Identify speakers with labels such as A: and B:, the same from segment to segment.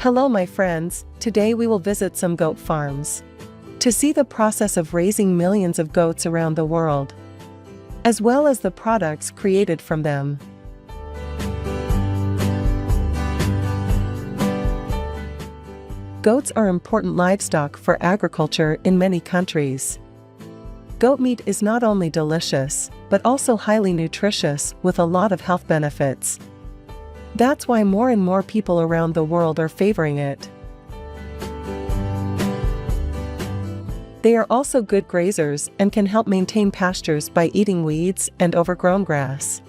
A: Hello my friends, today we will visit some goat farms to see the process of raising millions of goats around the world, as well as the products created from them. Goats are important livestock for agriculture in many countries. Goat meat is not only delicious, but also highly nutritious with a lot of health benefits. That's why more and more people around the world are favoring it. They are also good grazers and can help maintain pastures by eating weeds and overgrown grass.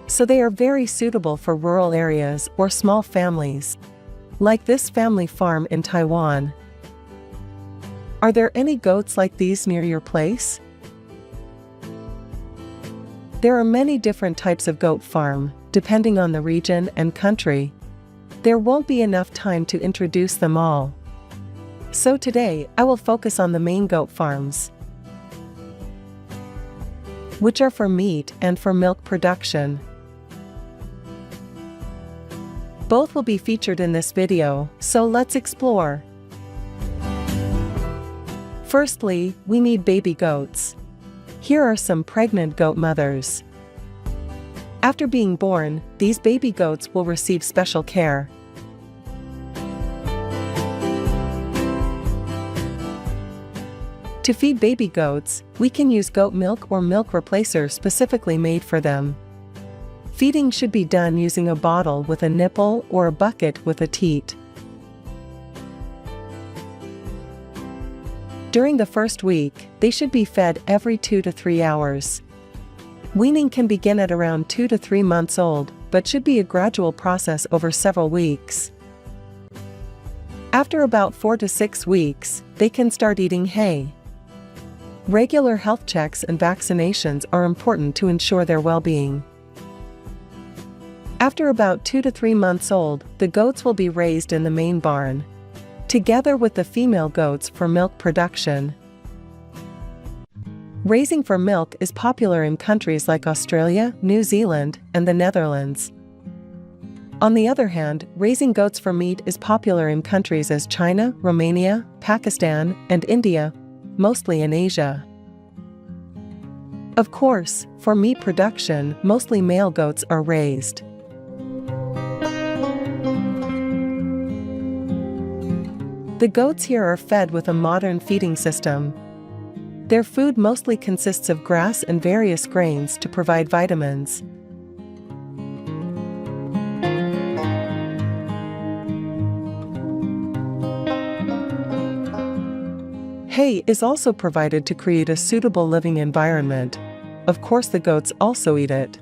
A: So they are very suitable for rural areas or small families, like this family farm in Taiwan. Are there any goats like these near your place? There are many different types of goat farm, depending on the region and country. There won't be enough time to introduce them all. So today, I will focus on the main goat farms, which are for meat and for milk production. Both will be featured in this video, so let's explore. Firstly, we need baby goats. Here are some pregnant goat mothers. After being born, these baby goats will receive special care. To feed baby goats, we can use goat milk or milk replacer specifically made for them. Feeding should be done using a bottle with a nipple or a bucket with a teat. During the first week, they should be fed every 2 to 3 hours. Weaning can begin at around 2 to 3 months old, but should be a gradual process over several weeks. After about 4 to 6 weeks, they can start eating hay. Regular health checks and vaccinations are important to ensure their well-being. After about 2 to 3 months old, the goats will be raised in the main barn, together with the female goats for milk production. Raising for milk is popular in countries like Australia, New Zealand, and the Netherlands. On the other hand, raising goats for meat is popular in countries as China, Romania, Pakistan, and India, mostly in Asia. Of course, for meat production, mostly male goats are raised. The goats here are fed with a modern feeding system. Their food mostly consists of grass and various grains to provide vitamins. Hay is also provided to create a suitable living environment. Of course, the goats also eat it.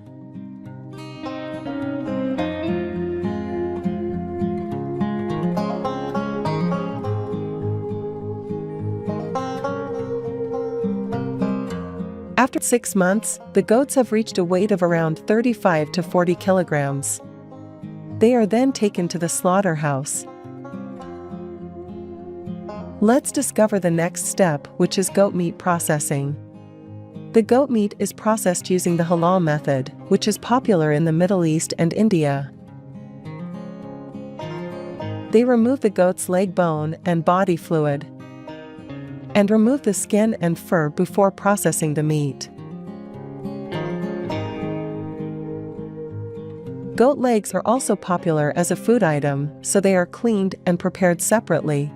A: After 6 months, the goats have reached a weight of around 35 to 40 kilograms. They are then taken to the slaughterhouse. Let's discover the next step, which is goat meat processing. The goat meat is processed using the halal method, which is popular in the Middle East and India. They remove the goat's leg bone and body fluid, and remove the skin and fur before processing the meat. Goat legs are also popular as a food item, so they are cleaned and prepared separately.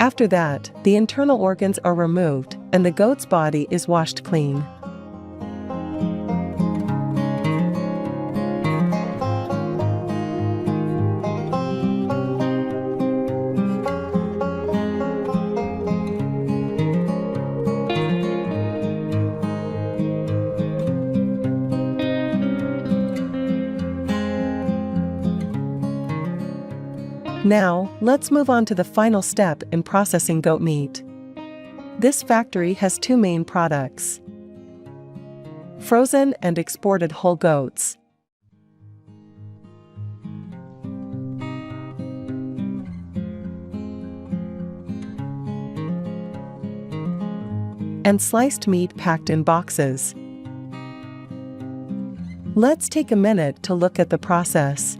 A: After that, the internal organs are removed, and the goat's body is washed clean. Now, let's move on to the final step in processing goat meat. This factory has 2 main products: frozen and exported whole goats. and sliced meat packed in boxes. Let's take a minute to look at the process.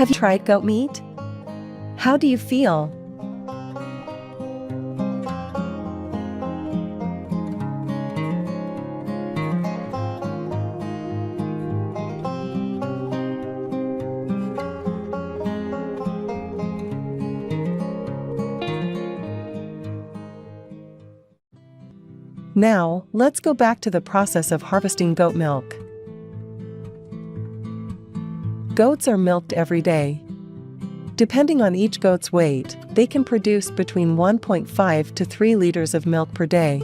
A: Have you tried goat meat? How do you feel? Now, let's go back to the process of harvesting goat milk. Goats are milked every day. Depending on each goat's weight, they can produce between 1.5 to 3 liters of milk per day.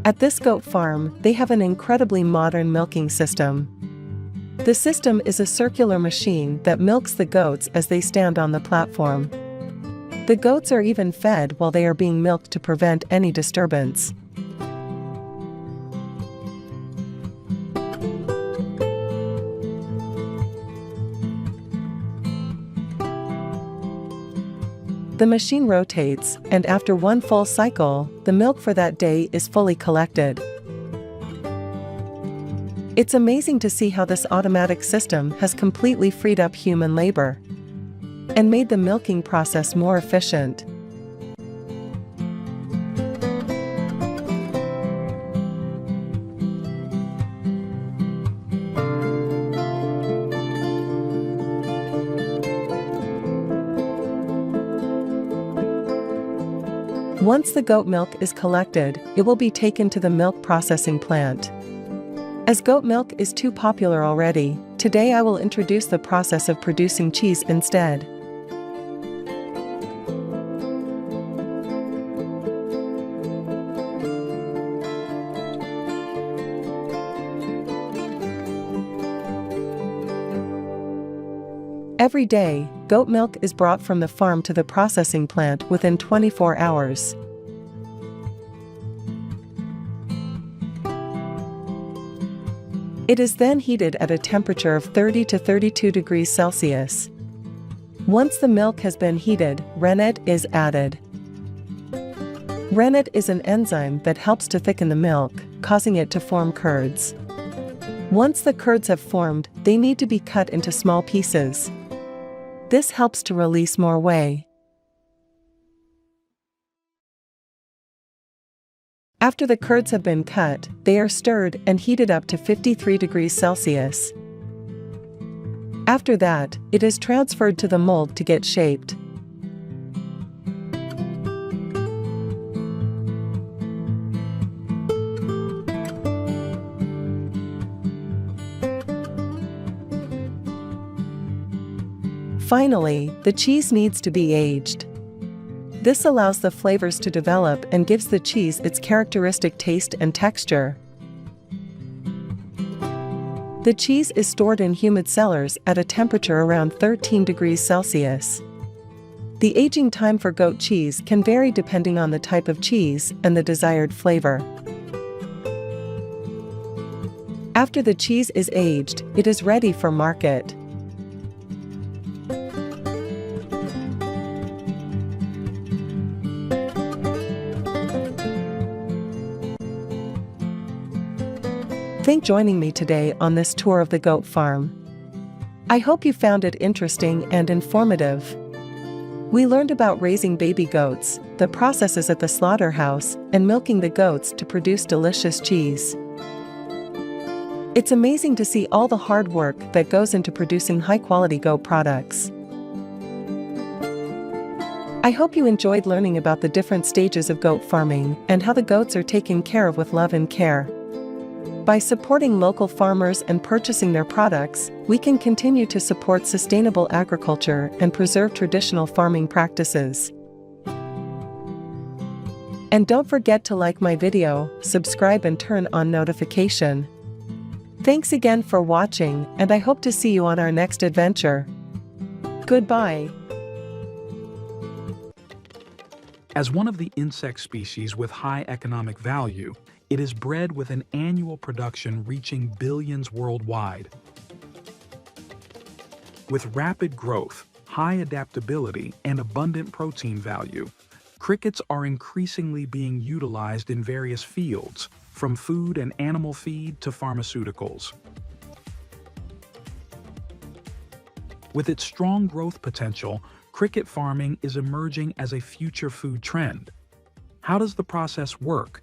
A: At this goat farm, they have an incredibly modern milking system. The system is a circular machine that milks the goats as they stand on the platform. The goats are even fed while they are being milked to prevent any disturbance. The machine rotates, and after one full cycle, the milk for that day is fully collected. It's amazing to see how this automatic system has completely freed up human labor and made the milking process more efficient. Once the goat milk is collected, it will be taken to the milk processing plant. As goat milk is too popular already, today I will introduce the process of producing cheese instead. Every day, goat milk is brought from the farm to the processing plant within 24 hours. It is then heated at a temperature of 30 to 32 degrees Celsius. Once the milk has been heated, rennet is added. Rennet is an enzyme that helps to thicken the milk, causing it to form curds. Once the curds have formed, they need to be cut into small pieces. This helps to release more whey. After the curds have been cut, they are stirred and heated up to 53 degrees Celsius. After that, it is transferred to the mold to get shaped. Finally, the cheese needs to be aged. This allows the flavors to develop and gives the cheese its characteristic taste and texture. The cheese is stored in humid cellars at a temperature around 13 degrees Celsius. The aging time for goat cheese can vary depending on the type of cheese and the desired flavor. After the cheese is aged, it is ready for market. Thanks for joining me today on this tour of the goat farm. I hope you found it interesting and informative. We learned about raising baby goats, the processes at the slaughterhouse, and milking the goats to produce delicious cheese. It's amazing to see all the hard work that goes into producing high-quality goat products. I hope you enjoyed learning about the different stages of goat farming and how the goats are taken care of with love and care. By supporting local farmers and purchasing their products, we can continue to support sustainable agriculture and preserve traditional farming practices. And don't forget to like my video, subscribe and turn on notification. Thanks again for watching, and I hope to see you on our next adventure. Goodbye.
B: As one of the insect species with high economic value, it is bred with an annual production reaching billions worldwide. With rapid growth, high adaptability, and abundant protein value, crickets are increasingly being utilized in various fields, from food and animal feed to pharmaceuticals. With its strong growth potential, cricket farming is emerging as a future food trend. How does the process work?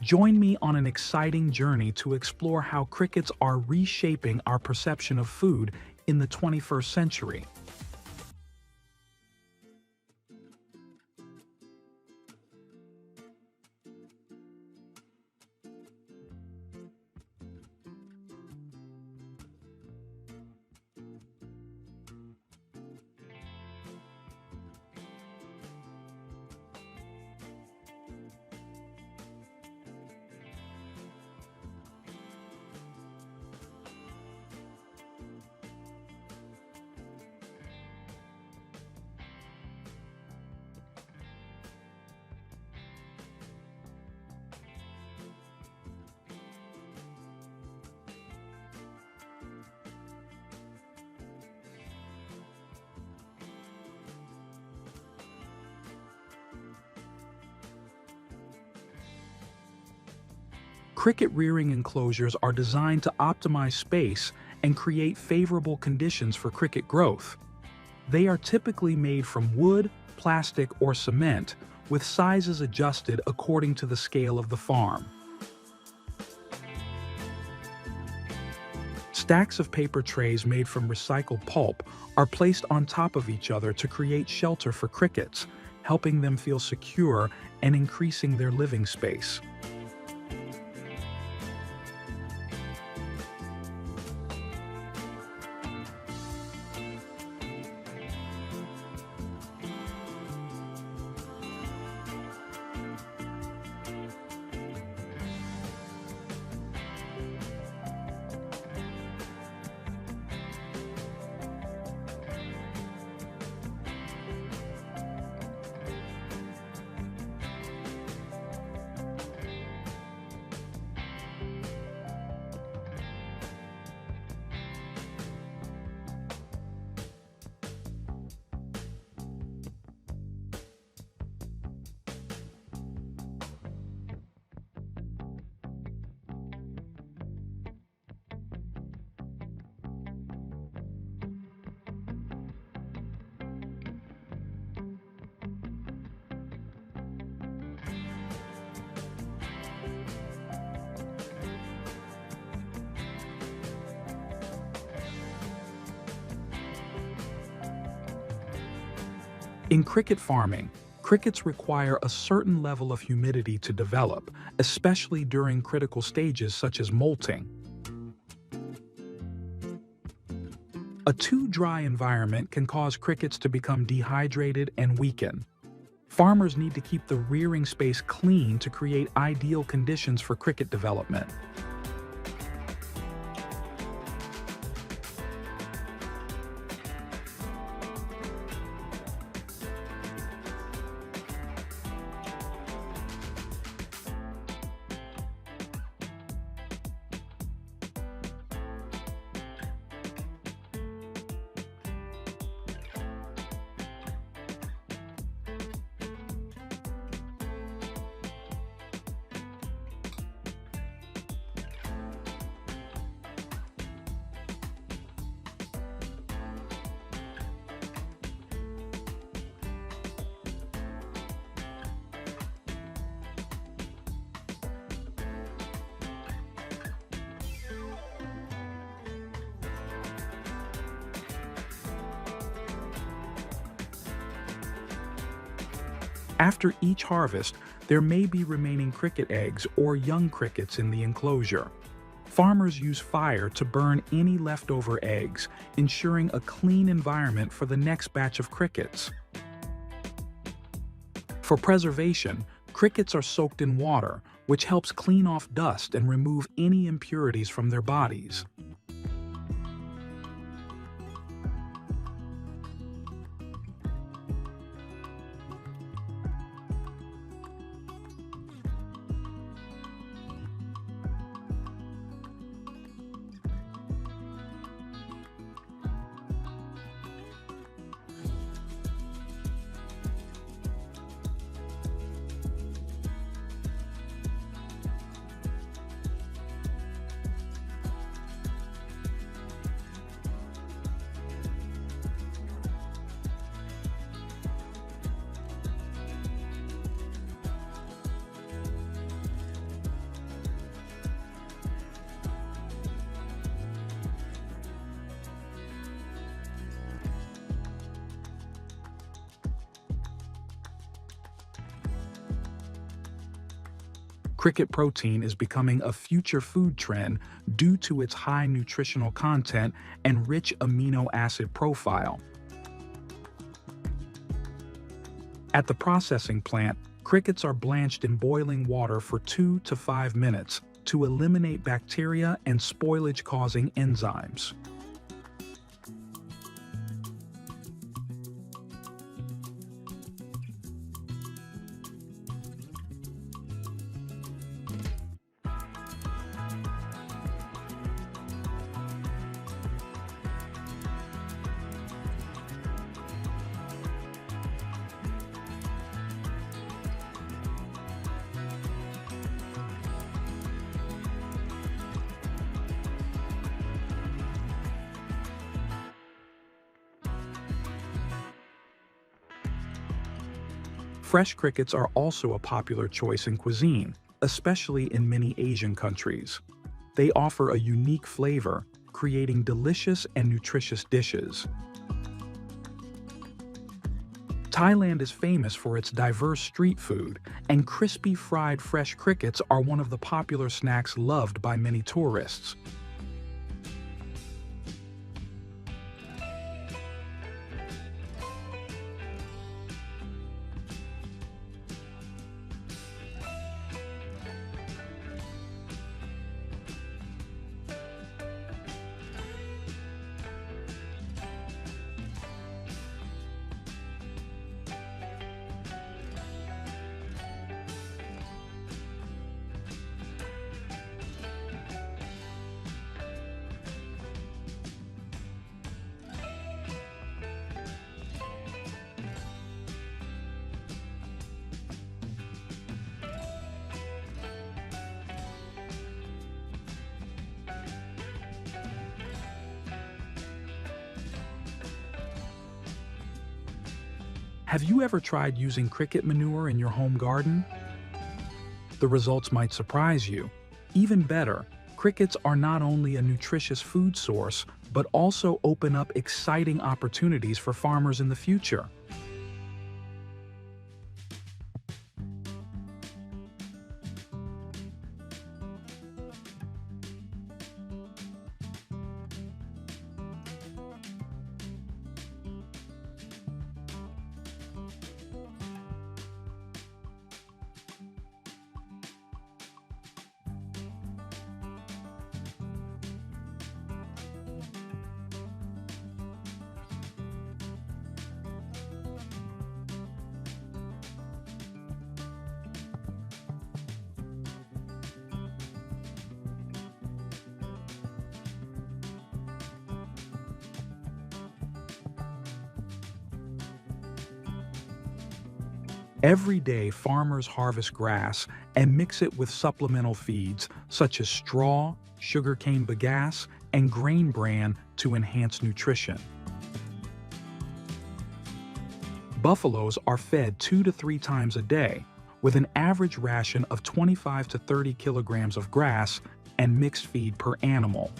B: Join me on an exciting journey to explore how crickets are reshaping our perception of food in the 21st century. Cricket rearing enclosures are designed to optimize space and create favorable conditions for cricket growth. They are typically made from wood, plastic, or cement, with sizes adjusted according to the scale of the farm. Stacks of paper trays made from recycled pulp are placed on top of each other to create shelter for crickets, helping them feel secure and increasing their living space. In cricket farming, crickets require a certain level of humidity to develop, especially during critical stages such as molting. A too dry environment can cause crickets to become dehydrated and weaken. Farmers need to keep the rearing space clean to create ideal conditions for cricket development. After each harvest, there may be remaining cricket eggs or young crickets in the enclosure. Farmers use fire to burn any leftover eggs, ensuring a clean environment for the next batch of crickets. For preservation, crickets are soaked in water, which helps clean off dust and remove any impurities from their bodies. Cricket protein is becoming a future food trend due to its high nutritional content and rich amino acid profile. At the processing plant, crickets are blanched in boiling water for 2 to 5 minutes to eliminate bacteria and spoilage-causing enzymes. Fresh crickets are also a popular choice in cuisine, especially in many Asian countries. They offer a unique flavor, creating delicious and nutritious dishes. Thailand is famous for its diverse street food, and crispy fried fresh crickets are one of the popular snacks loved by many tourists. Have you ever tried using cricket manure in your home garden? The results might surprise you. Even better, crickets are not only a nutritious food source, but also open up exciting opportunities for farmers in the future. Every day, farmers harvest grass and mix it with supplemental feeds such as straw, sugarcane bagasse, and grain bran to enhance nutrition. Buffaloes are fed 2 to 3 times a day, with an average ration of 25 to 30 kilograms of grass and mixed feed per animal.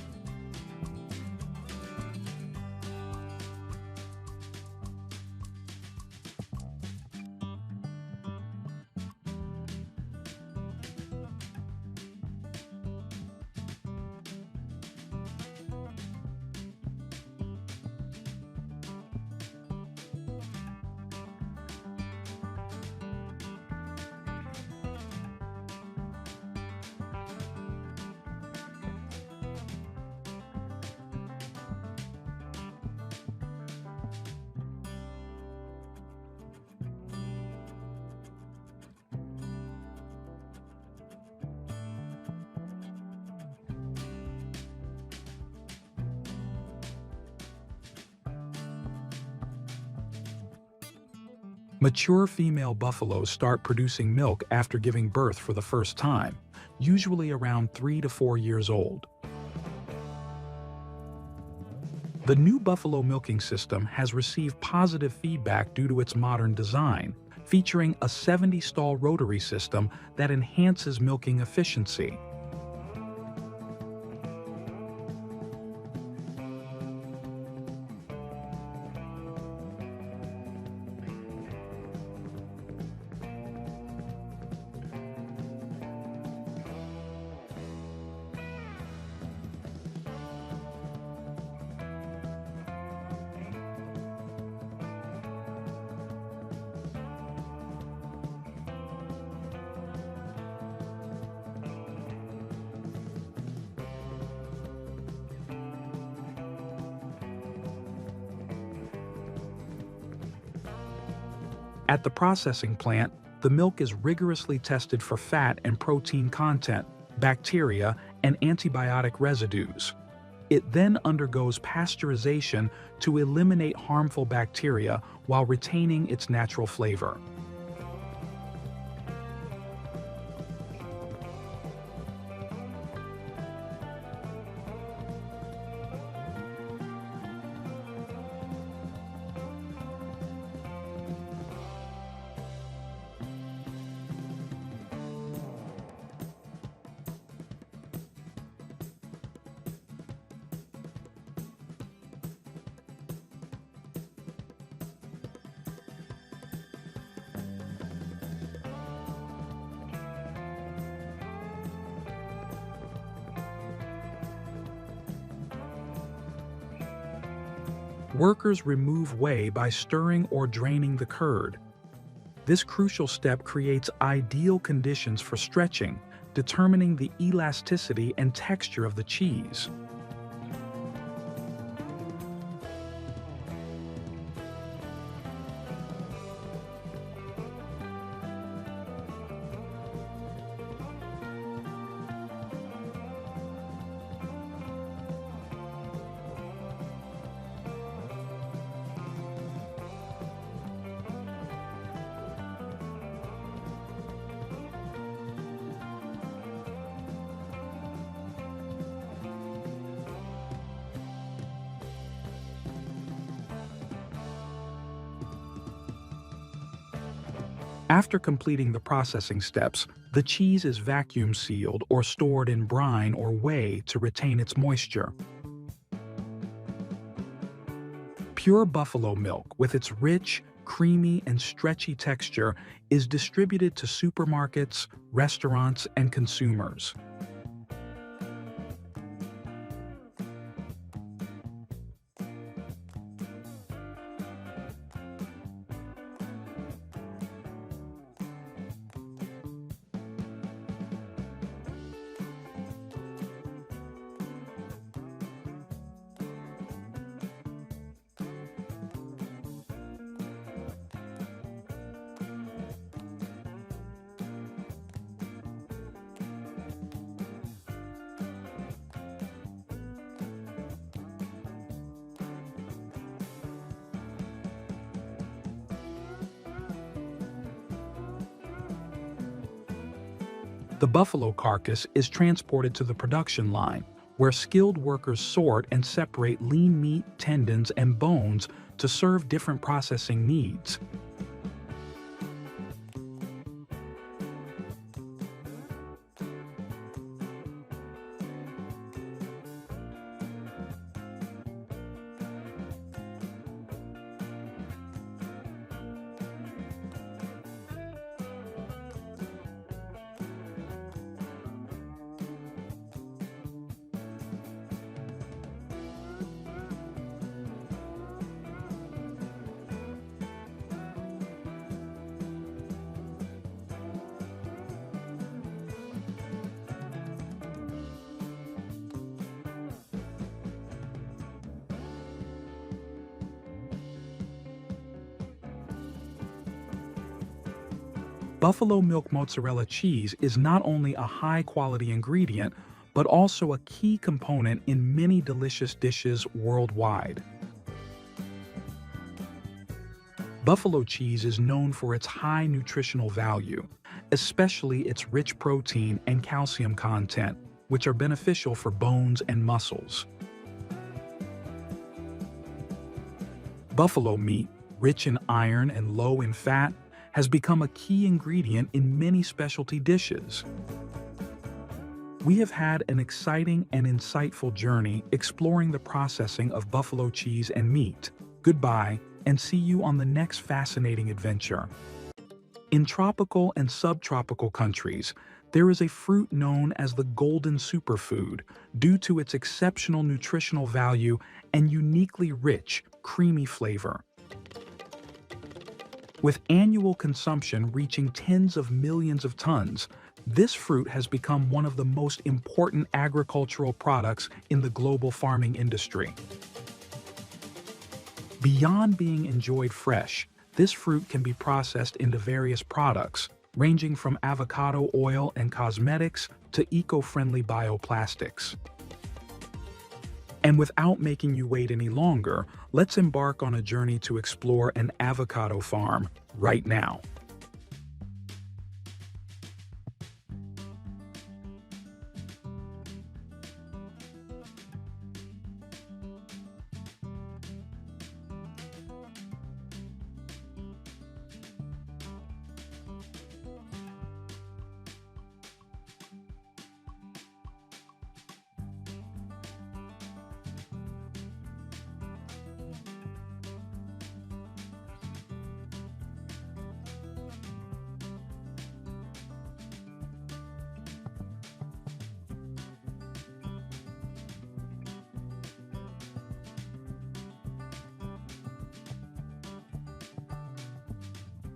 B: Mature female buffaloes start producing milk after giving birth for the first time, usually around 3 to 4 years old. The new buffalo milking system has received positive feedback due to its modern design, featuring a 70-stall rotary system that enhances milking efficiency. At the processing plant, the milk is rigorously tested for fat and protein content, bacteria, and antibiotic residues. It then undergoes pasteurization to eliminate harmful bacteria while retaining its natural flavor. Workers remove whey by stirring or draining the curd. This crucial step creates ideal conditions for stretching, determining the elasticity and texture of the cheese. After completing the processing steps, the cheese is vacuum sealed or stored in brine or whey to retain its moisture. Pure buffalo milk, with its rich, creamy, and stretchy texture, is distributed to supermarkets, restaurants, and consumers. The buffalo carcass is transported to the production line, where skilled workers sort and separate lean meat, tendons, and bones to serve different processing needs. Buffalo milk mozzarella cheese is not only a high-quality ingredient, but also a key component in many delicious dishes worldwide. Buffalo cheese is known for its high nutritional value, especially its rich protein and calcium content, which are beneficial for bones and muscles. Buffalo meat, rich in iron and low in fat, has become a key ingredient in many specialty dishes. We have had an exciting and insightful journey exploring the processing of buffalo cheese and meat. Goodbye, and see you on the next fascinating adventure. In tropical and subtropical countries, there is a fruit known as the golden superfood due to its exceptional nutritional value and uniquely rich, creamy flavor. With annual consumption reaching tens of millions of tons, this fruit has become one of the most important agricultural products in the global farming industry. Beyond being enjoyed fresh, this fruit can be processed into various products, ranging from avocado oil and cosmetics to eco-friendly bioplastics. And without making you wait any longer, let's embark on a journey to explore an avocado farm right now.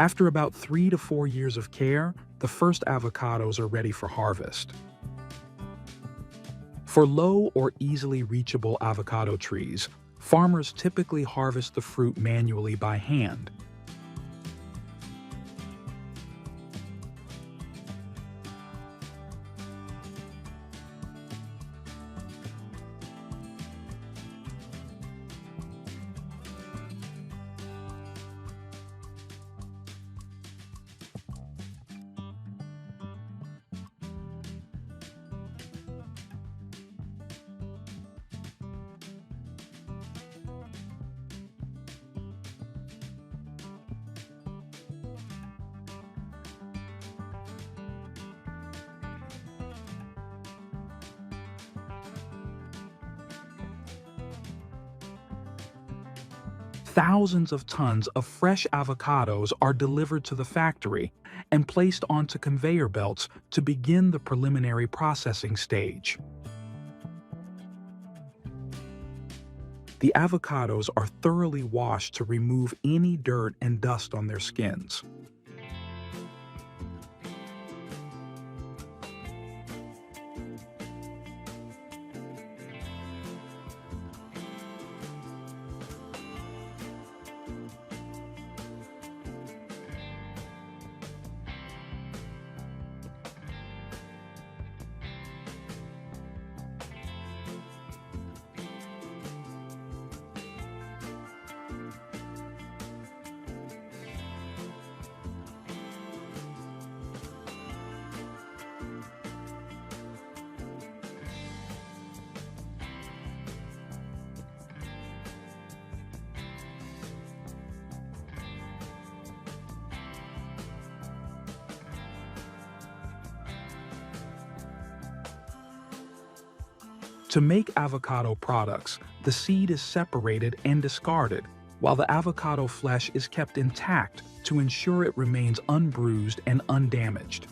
B: After about 3 to 4 years of care, the first avocados are ready for harvest. For low or easily reachable avocado trees, farmers typically harvest the fruit manually by hand. Thousands of tons of fresh avocados are delivered to the factory and placed onto conveyor belts to begin the preliminary processing stage. The avocados are thoroughly washed to remove any dirt and dust on their skins. To make avocado products, the seed is separated and discarded, while the avocado flesh is kept intact to ensure it remains unbruised and undamaged.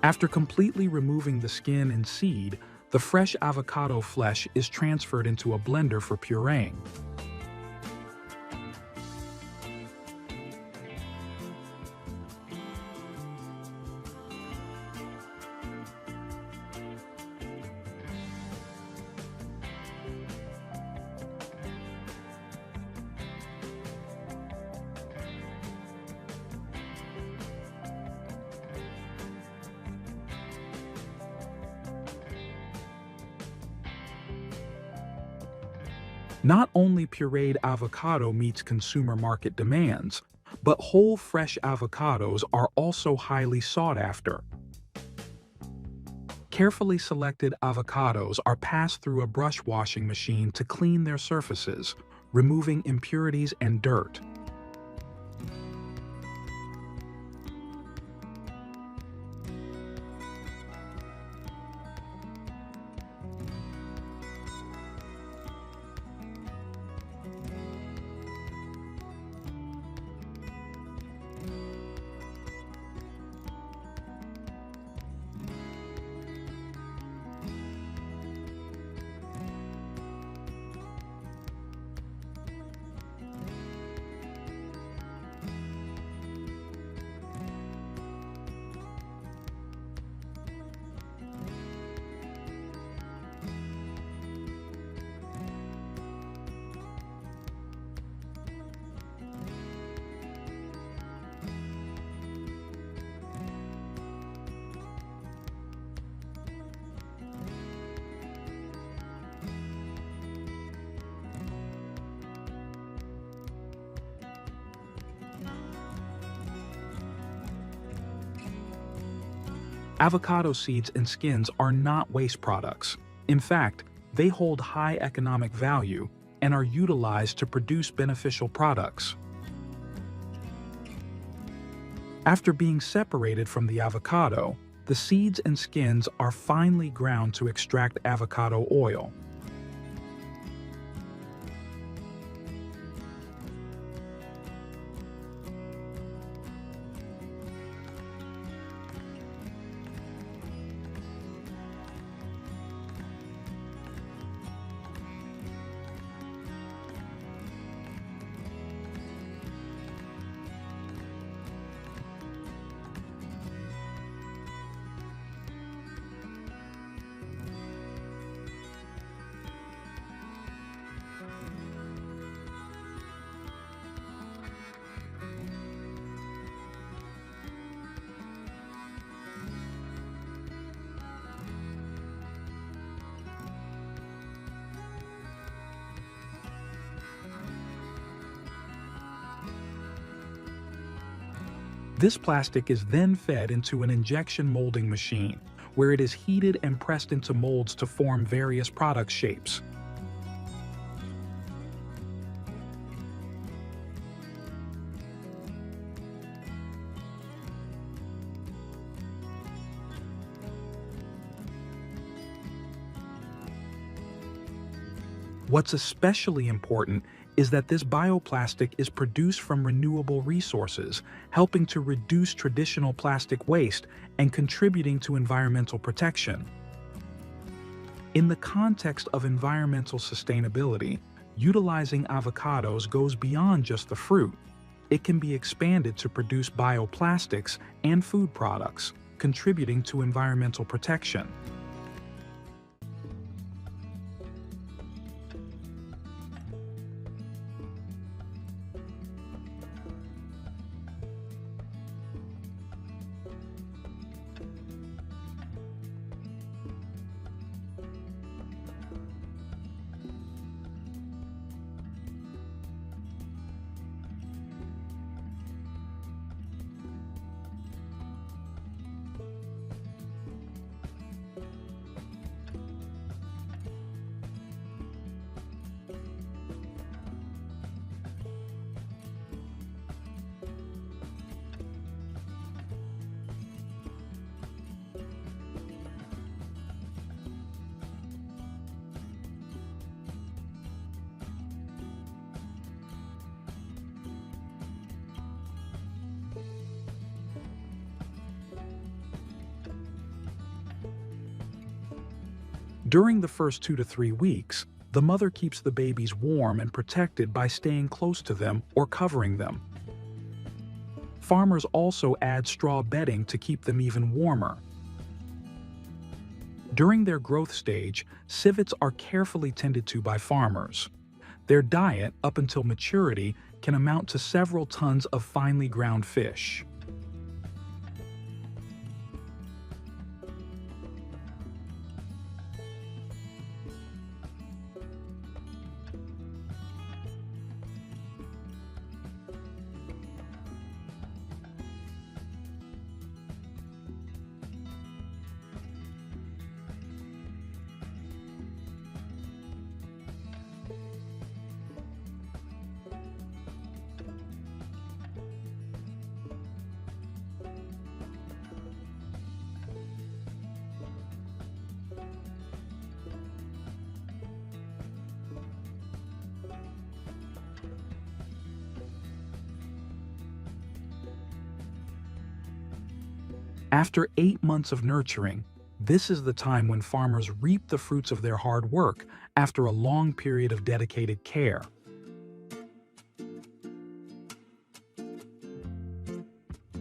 B: After completely removing the skin and seed, the fresh avocado flesh is transferred into a blender for pureeing. Not only pureed avocado meets consumer market demands, but whole fresh avocados are also highly sought after. Carefully selected avocados are passed through a brush washing machine to clean their surfaces, removing impurities and dirt. Avocado seeds and skins are not waste products. In fact, they hold high economic value and are utilized to produce beneficial products. After being separated from the avocado, the seeds and skins are finely ground to extract avocado oil. This plastic is then fed into an injection molding machine, where it is heated and pressed into molds to form various product shapes. What's especially important is that this bioplastic is produced from renewable resources, helping to reduce traditional plastic waste and contributing to environmental protection. In the context of environmental sustainability, utilizing avocados goes beyond just the fruit. It can be expanded to produce bioplastics and food products, contributing to environmental protection. During the first 2 to 3 weeks, the mother keeps the babies warm and protected by staying close to them or covering them. Farmers also add straw bedding to keep them even warmer. During their growth stage, civets are carefully tended to by farmers. Their diet, up until maturity, can amount to several tons of finely ground fish. After 8 months of nurturing, this is the time when farmers reap the fruits of their hard work after a long period of dedicated care.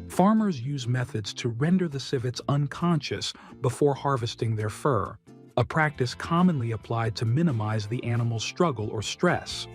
B: Farmers use methods to render the civets unconscious before harvesting their fur, a practice commonly applied to minimize the animal's struggle or stress.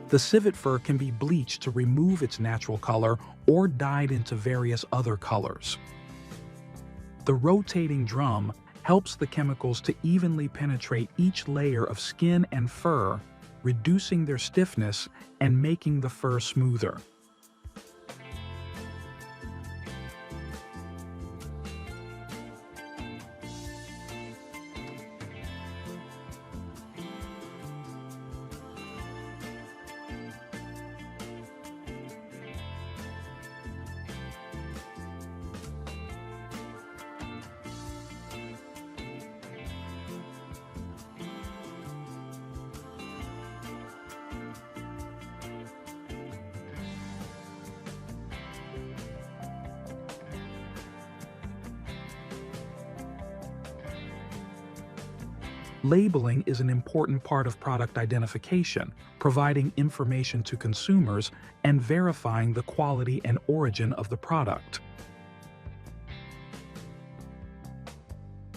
B: The civet fur can be bleached to remove its natural color or dyed into various other colors. The rotating drum helps the chemicals to evenly penetrate each layer of skin and fur, reducing their stiffness and making the fur smoother. Labeling is an important part of product identification, providing information to consumers and verifying the quality and origin of the product.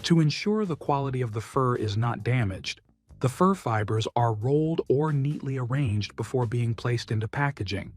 B: To ensure the quality of the fur is not damaged, the fur fibers are rolled or neatly arranged before being placed into packaging.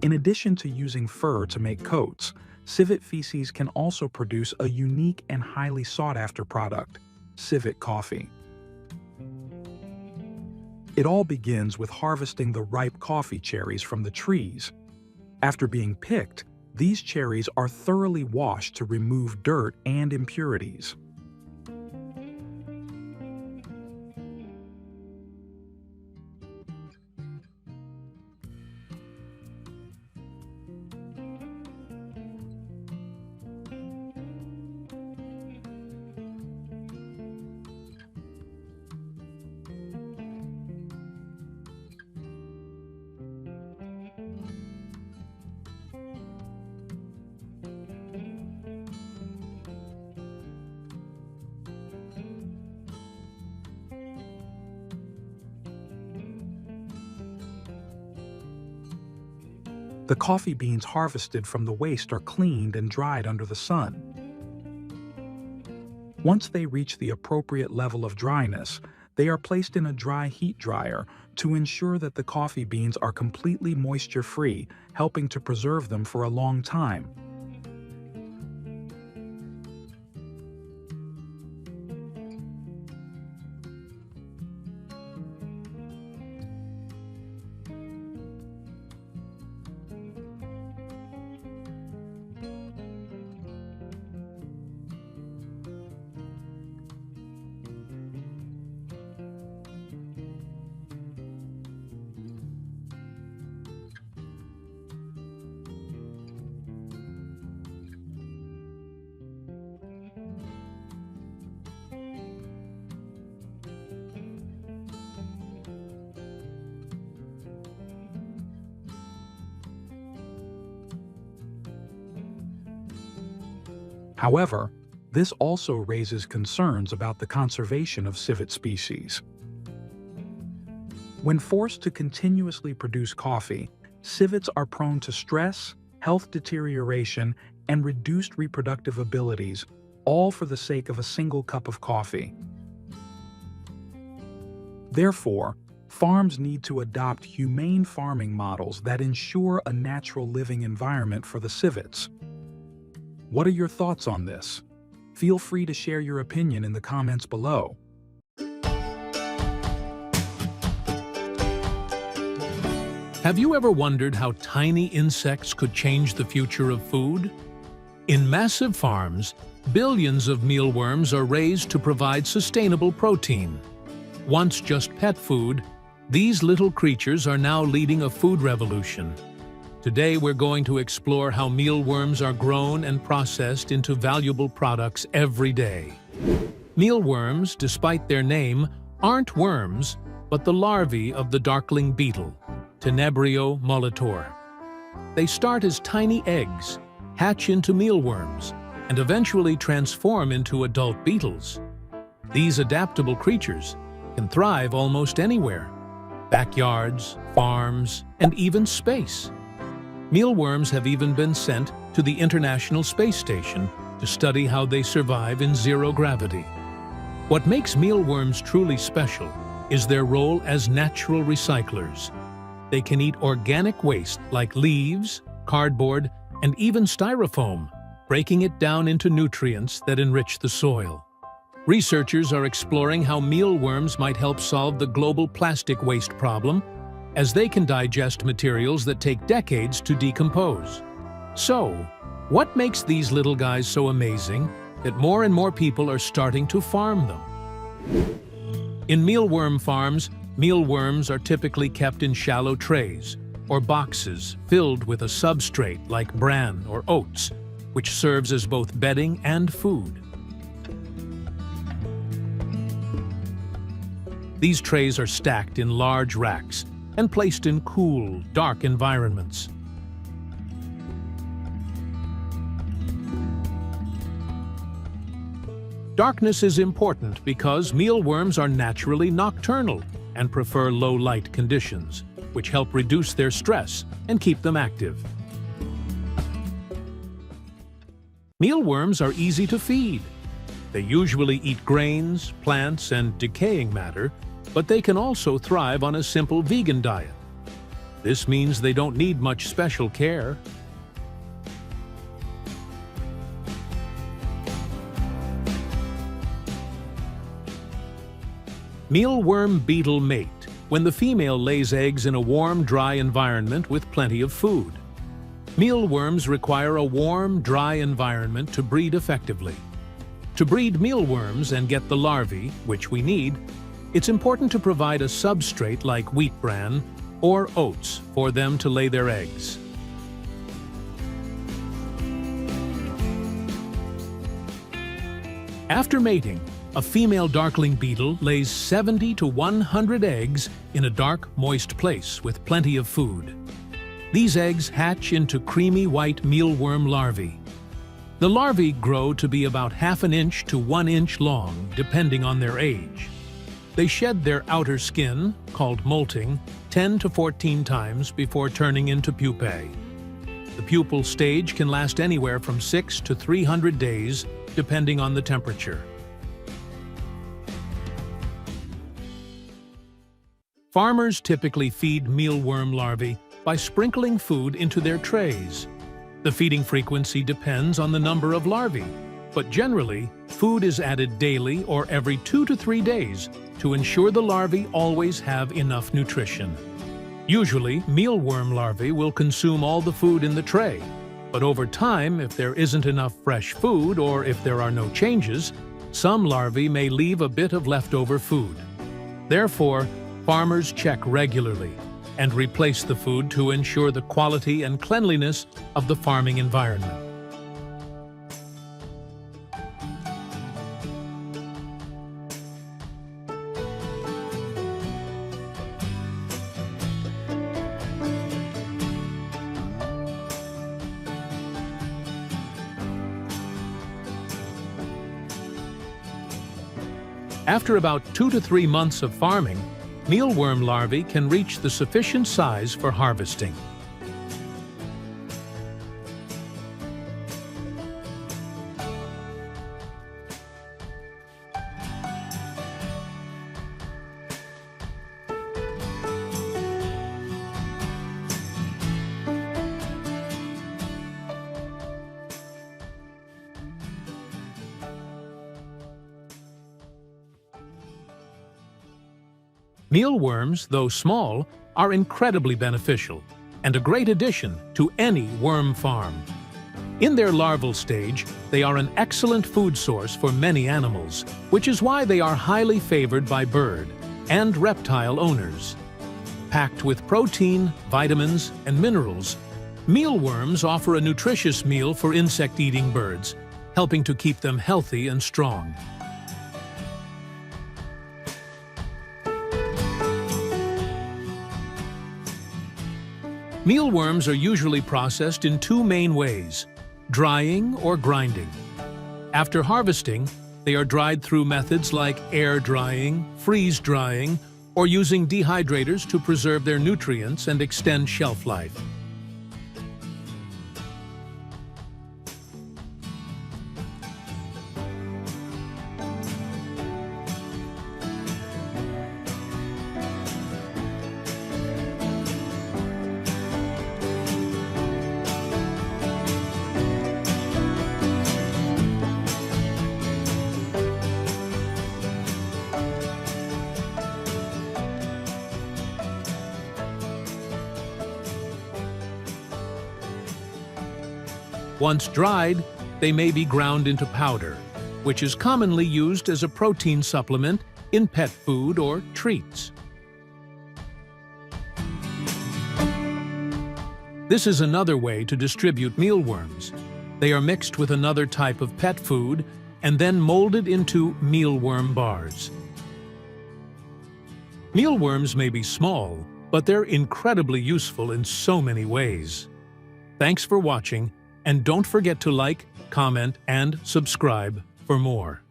B: In addition to using fur to make coats, civet feces can also produce a unique and highly sought-after product, civet coffee. It all begins with harvesting the ripe coffee cherries from the trees. After being picked, these cherries are thoroughly washed to remove dirt and impurities. The coffee beans harvested from the waste are cleaned and dried under the sun. Once they reach the appropriate level of dryness, they are placed in a dry heat dryer to ensure that the coffee beans are completely moisture-free, helping to preserve them for a long time. However, this also raises concerns about the conservation of civet species. When forced to continuously produce coffee, civets are prone to stress, health deterioration, and reduced reproductive abilities, all for the sake of a single cup of coffee. Therefore, farms need to adopt humane farming models that ensure a natural living environment for the civets. What are your thoughts on this? Feel free to share your opinion in the comments below.
C: Have you ever wondered how tiny insects could change the future of food? In massive farms, billions of mealworms are raised to provide sustainable protein. Once just pet food, these little creatures are now leading a food revolution. Today we're going to explore how mealworms are grown and processed into valuable products every day. Mealworms, despite their name, aren't worms, but the larvae of the darkling beetle, Tenebrio molitor. They start as tiny eggs, hatch into mealworms, and eventually transform into adult beetles. These adaptable creatures can thrive almost anywhere: backyards, farms, and even space. Mealworms have even been sent to the International Space Station to study how they survive in zero gravity. What makes mealworms truly special is their role as natural recyclers. They can eat organic waste like leaves, cardboard, and even styrofoam, breaking it down into nutrients that enrich the soil. Researchers are exploring how mealworms might help solve the global plastic waste problem, as they can digest materials that take decades to decompose. So, what makes these little guys so amazing that more and more people are starting to farm them? In mealworm farms, mealworms are typically kept in shallow trays or boxes filled with a substrate like bran or oats, which serves as both bedding and food. These trays are stacked in large racks and placed in cool, dark environments. Darkness is important because mealworms are naturally nocturnal and prefer low light conditions, which help reduce their stress and keep them active. Mealworms are easy to feed. They usually eat grains, plants, and decaying matter, but they can also thrive on a simple vegan diet. This means they don't need much special care. Mealworm beetle mate when the female lays eggs in a warm, dry environment with plenty of food. Mealworms require a warm, dry environment to breed effectively. To breed mealworms and get the larvae, which we need, it's important to provide a substrate like wheat bran or oats for them to lay their eggs. After mating, a female darkling beetle lays 70 to 100 eggs in a dark, moist place with plenty of food. These eggs hatch into creamy white mealworm larvae. The larvae grow to be about half an inch to 1 inch long, depending on their age. They shed their outer skin, called molting, 10 to 14 times before turning into pupae. The pupal stage can last anywhere from 6 to 300 days, depending on the temperature. Farmers typically feed mealworm larvae by sprinkling food into their trays. The feeding frequency depends on the number of larvae, but generally, food is added daily or every 2 to 3 days to ensure the larvae always have enough nutrition. Usually, mealworm larvae will consume all the food in the tray, but over time, if there isn't enough fresh food or if there are no changes, some larvae may leave a bit of leftover food. Therefore, farmers check regularly and replace the food to ensure the quality and cleanliness of the farming environment. After about 2 to 3 months of farming, mealworm larvae can reach the sufficient size for harvesting. Mealworms, though small, are incredibly beneficial and a great addition to any worm farm. In their larval stage, they are an excellent food source for many animals, which is why they are highly favored by bird and reptile owners. Packed with protein, vitamins, and minerals, mealworms offer a nutritious meal for insect-eating birds, helping to keep them healthy and strong. Mealworms are usually processed in 2 main ways: drying or grinding. After harvesting, they are dried through methods like air drying, freeze drying, or using dehydrators to preserve their nutrients and extend shelf life. Once dried, they may be ground into powder, which is commonly used as a protein supplement in pet food or treats. This is another way to distribute mealworms. They are mixed with another type of pet food and then molded into mealworm bars. Mealworms may be small, but they're incredibly useful in so many ways. Thanks for watching, and don't forget to like, comment, and subscribe for more.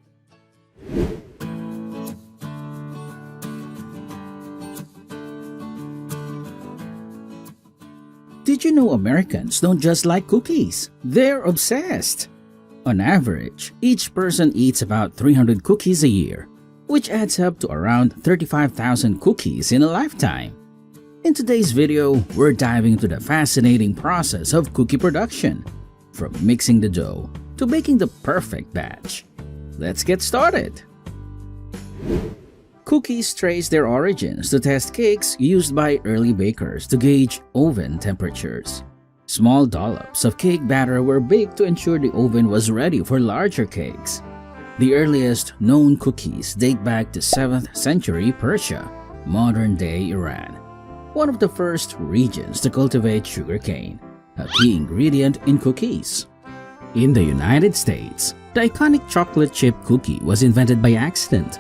D: Did you know Americans don't just like cookies? They're obsessed. On average, each person eats about 300 cookies a year, which adds up to around 35,000 cookies in a lifetime. In today's video, we're diving into the fascinating process of cookie production, from mixing the dough to baking the perfect batch. Let's get started. Cookies trace their origins to test cakes used by early bakers to gauge oven temperatures. Small dollops of cake batter were baked to ensure the oven was ready for larger cakes. The earliest known cookies date back to 7th century Persia, modern-day Iran, one of the first regions to cultivate sugarcane, a key ingredient in cookies. In the United States, the iconic chocolate chip cookie was invented by accident.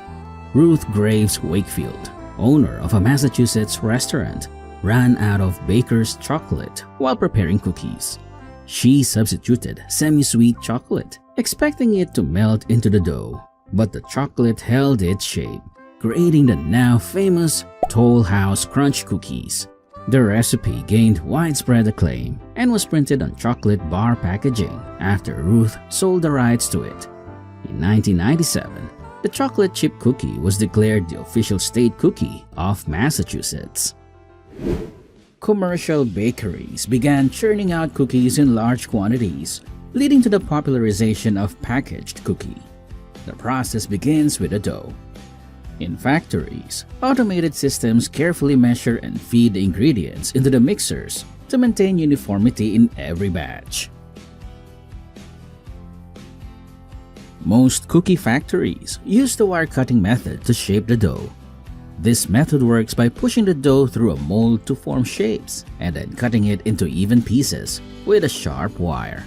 D: Ruth Graves Wakefield, owner of a Massachusetts restaurant, ran out of baker's chocolate while preparing cookies. She substituted semi-sweet chocolate, expecting it to melt into the dough, but the chocolate held its shape, creating the now famous Toll House Crunch cookies. The recipe gained widespread acclaim and was printed on chocolate bar packaging after Ruth sold the rights to it. In 1997, the chocolate chip cookie was declared the official state cookie of Massachusetts. Commercial bakeries began churning out cookies in large quantities, leading to the popularization of packaged cookie. The process begins with the dough. In factories, automated systems carefully measure and feed the ingredients into the mixers to maintain uniformity in every batch. Most cookie factories use the wire cutting method to shape the dough. This method works by pushing the dough through a mold to form shapes and then cutting it into even pieces with a sharp wire.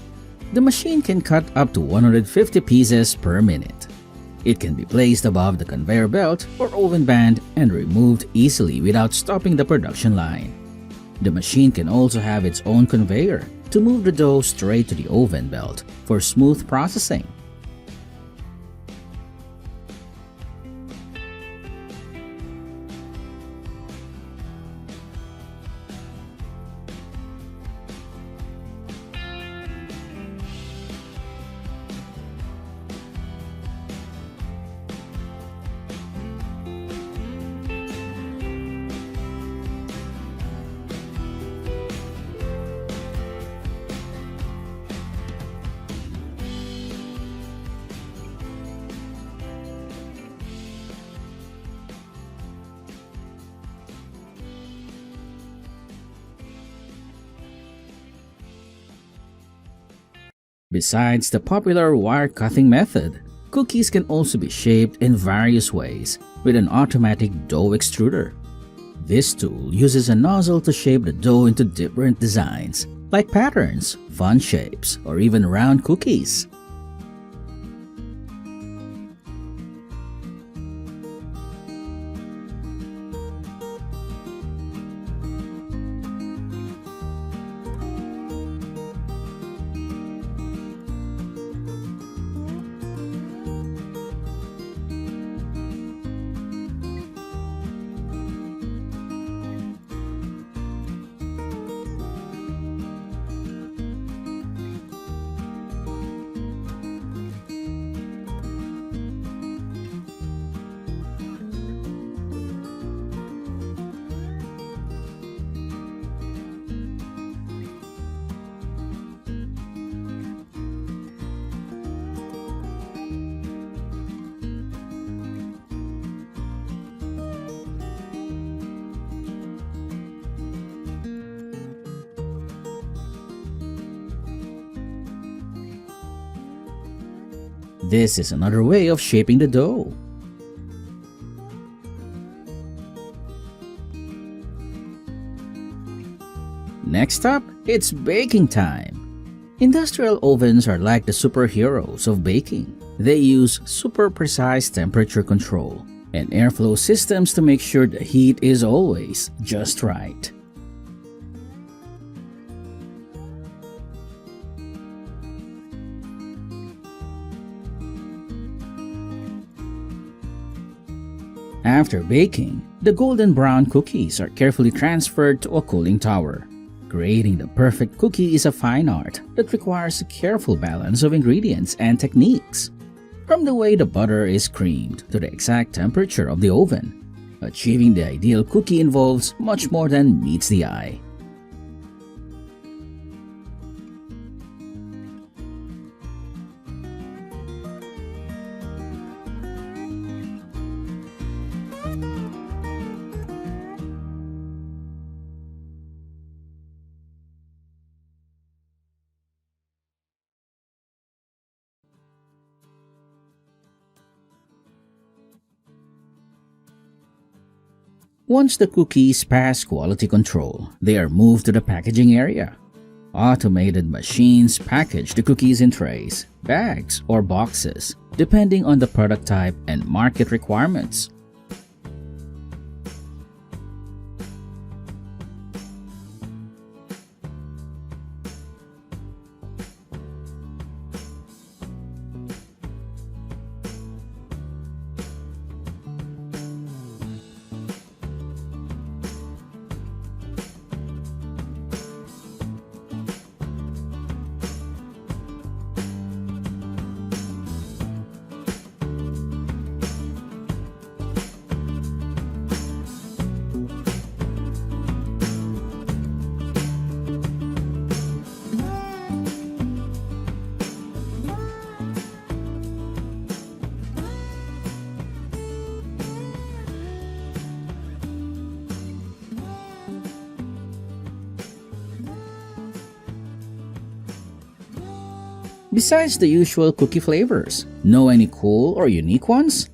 D: The machine can cut up to 150 pieces per minute. It can be placed above the conveyor belt or oven band and removed easily without stopping the production line. The machine can also have its own conveyor to move the dough straight to the oven belt for smooth processing. Besides the popular wire cutting method, cookies can also be shaped in various ways with an automatic dough extruder. This tool uses a nozzle to shape the dough into different designs, like patterns, fun shapes, or even round cookies. This is another way of shaping the dough. Next up, it's baking time. Industrial ovens are like the superheroes of baking. They use super precise temperature control and airflow systems to make sure the heat is always just right. After baking, the golden brown cookies are carefully transferred to a cooling tower. Creating the perfect cookie is a fine art that requires a careful balance of ingredients and techniques. From the way the butter is creamed to the exact temperature of the oven, achieving the ideal cookie involves much more than meets the eye. Once the cookies pass quality control, they are moved to the packaging area. Automated machines package the cookies in trays, bags, or boxes, depending on the product type and market requirements. Besides the usual cookie flavors, know any cool or unique ones?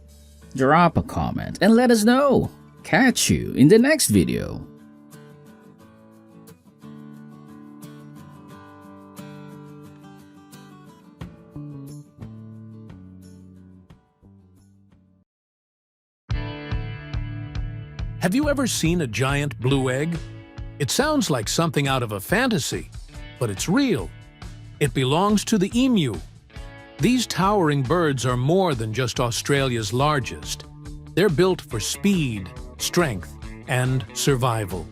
D: Drop a comment and let us know. Catch you in the next video.
C: Have you ever seen a giant blue egg? It sounds like something out of a fantasy, but it's real. It belongs to the emu. These towering birds are more than just Australia's largest. They're built for speed, strength, and survival.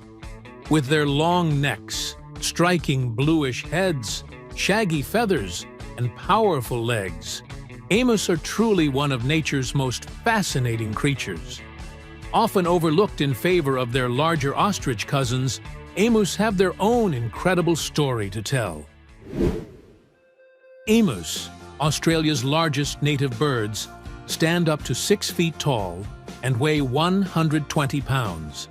C: With their long necks, striking bluish heads, shaggy feathers, and powerful legs, emus are truly one of nature's most fascinating creatures. Often overlooked in favor of their larger ostrich cousins, emus have their own incredible story to tell. Emus, Australia's largest native birds, stand up to 6 feet tall and weigh 120 pounds.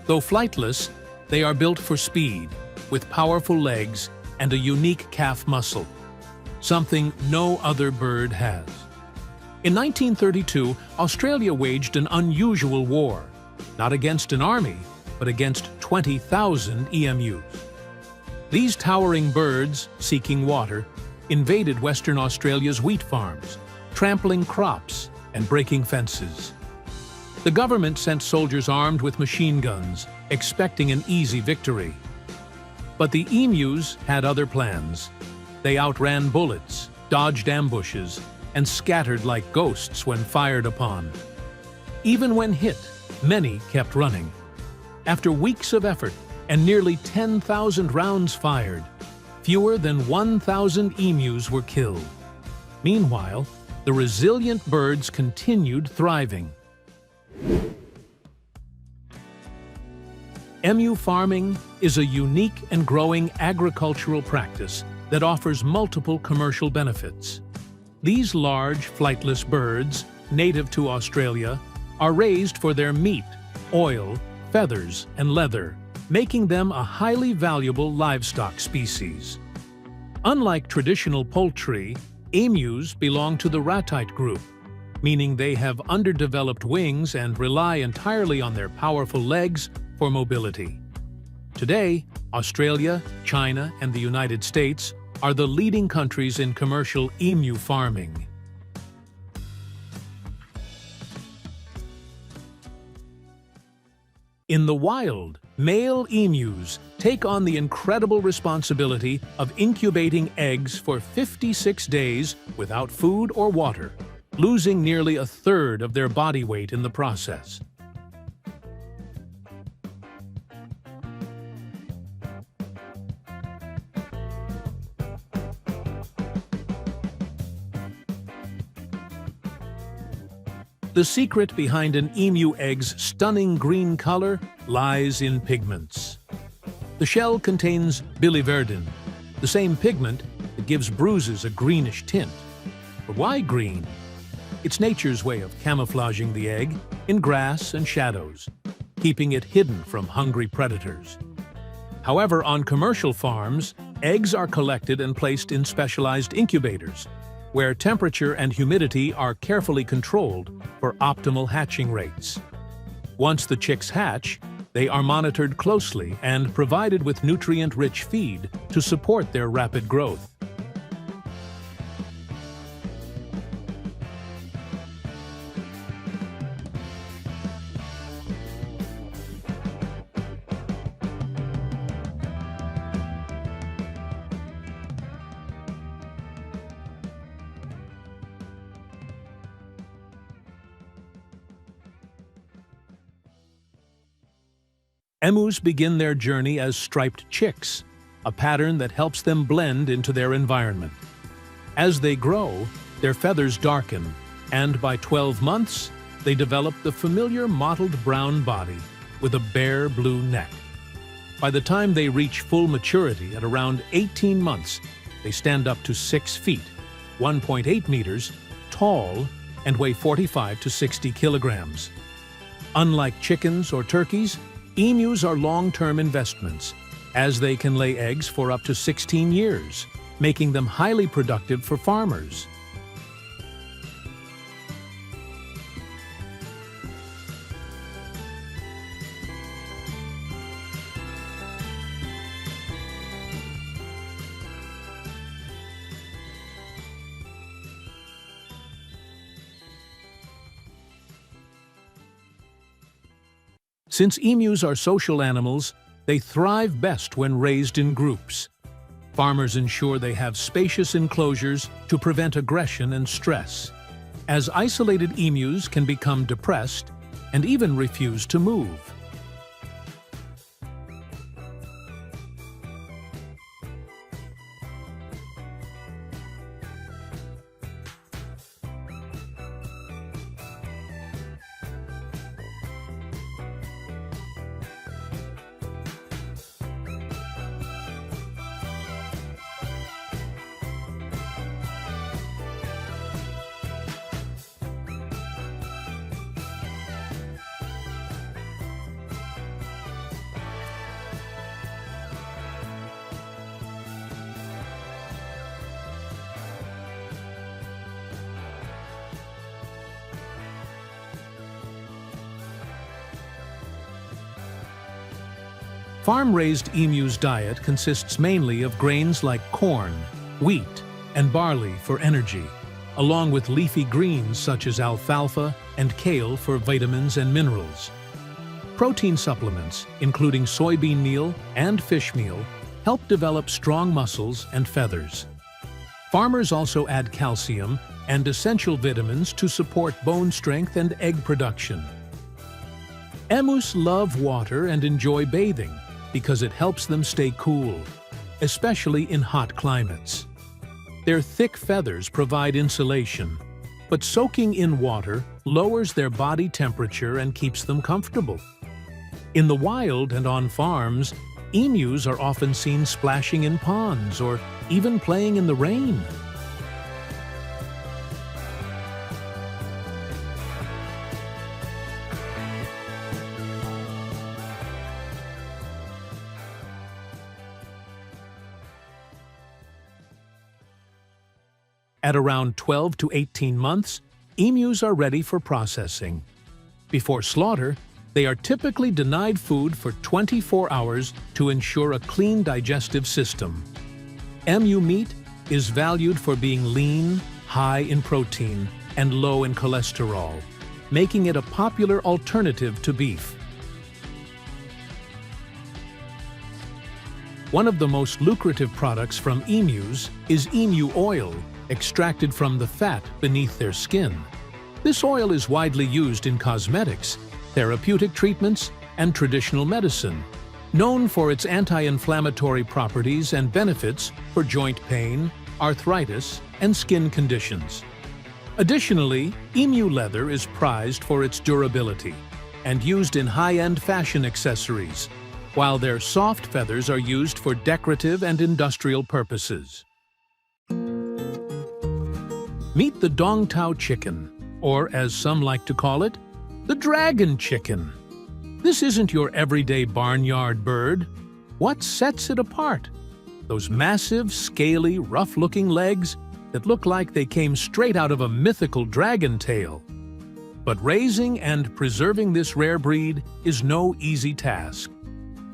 C: Though flightless, they are built for speed, with powerful legs and a unique calf muscle. something no other bird has. In 1932, Australia waged an unusual war, not against an army, but against 20,000 emus. These towering birds, seeking water, invaded Western Australia's wheat farms, trampling crops and breaking fences. The government sent soldiers armed with machine guns, expecting an easy victory. But the emus had other plans. They outran bullets, dodged ambushes, and scattered like ghosts when fired upon. Even when hit, many kept running. After weeks of effort and nearly 10,000 rounds fired, fewer than 1,000 emus were killed. Meanwhile, the resilient birds continued thriving. Emu farming is a unique and growing agricultural practice that offers multiple commercial benefits. These large, flightless birds, native to Australia, are raised for their meat, oil, feathers, and leather, making them a highly valuable livestock species. Unlike traditional poultry, emus belong to the ratite group, meaning they have underdeveloped wings and rely entirely on their powerful legs for mobility. Today, Australia, China, and the United States are the leading countries in commercial emu farming. In the wild, male emus take on the incredible responsibility of incubating eggs for 56 days without food or water, losing nearly a third of their body weight in the process. The secret behind an emu egg's stunning green color lies in pigments. The shell contains biliverdin, the same pigment that gives bruises a greenish tint. But why green? It's nature's way of camouflaging the egg in grass and shadows, keeping it hidden from hungry predators. However, on commercial farms, eggs are collected and placed in specialized incubators, where temperature and humidity are carefully controlled for optimal hatching rates. Once the chicks hatch, they are monitored closely and provided with nutrient-rich feed to support their rapid growth. Emus begin their journey as striped chicks, a pattern that helps them blend into their environment. As they grow, their feathers darken, and by 12 months, they develop the familiar mottled brown body with a bare blue neck. By the time they reach full maturity at around 18 months, they stand up to 6 feet, 1.8 meters, tall, and weigh 45 to 60 kilograms. Unlike chickens or turkeys, emus are long-term investments, as they can lay eggs for up to 16 years, making them highly productive for farmers. Since emus are social animals, they thrive best when raised in groups. Farmers ensure they have spacious enclosures to prevent aggression and stress, as isolated emus can become depressed and even refuse to move. Farm-raised emu's diet consists mainly of grains like corn, wheat, and barley for energy, along with leafy greens such as alfalfa and kale for vitamins and minerals. Protein supplements, including soybean meal and fish meal, help develop strong muscles and feathers. Farmers also add calcium and essential vitamins to support bone strength and egg production. Emus love water and enjoy bathing because it helps them stay cool, especially in hot climates. Their thick feathers provide insulation, but soaking in water lowers their body temperature and keeps them comfortable. In the wild and on farms, emus are often seen splashing in ponds or even playing in the rain. At around 12 to 18 months, emus are ready for processing. Before slaughter, they are typically denied food for 24 hours to ensure a clean digestive system. Emu meat is valued for being lean, high in protein, and low in cholesterol, making it a popular alternative to beef. One of the most lucrative products from emus is emu oil, extracted from the fat beneath their skin. This oil is widely used in cosmetics, therapeutic treatments, and traditional medicine, known for its anti-inflammatory properties and benefits for joint pain, arthritis, and skin conditions. Additionally, emu leather is prized for its durability and used in high-end fashion accessories, while their soft feathers are used for decorative and industrial purposes. Meet the Dongtao chicken, or as some like to call it, the dragon chicken. This isn't your everyday barnyard bird. What sets it apart? Those massive, scaly, rough-looking legs that look like they came straight out of a mythical dragon tale. But raising and preserving this rare breed is no easy task.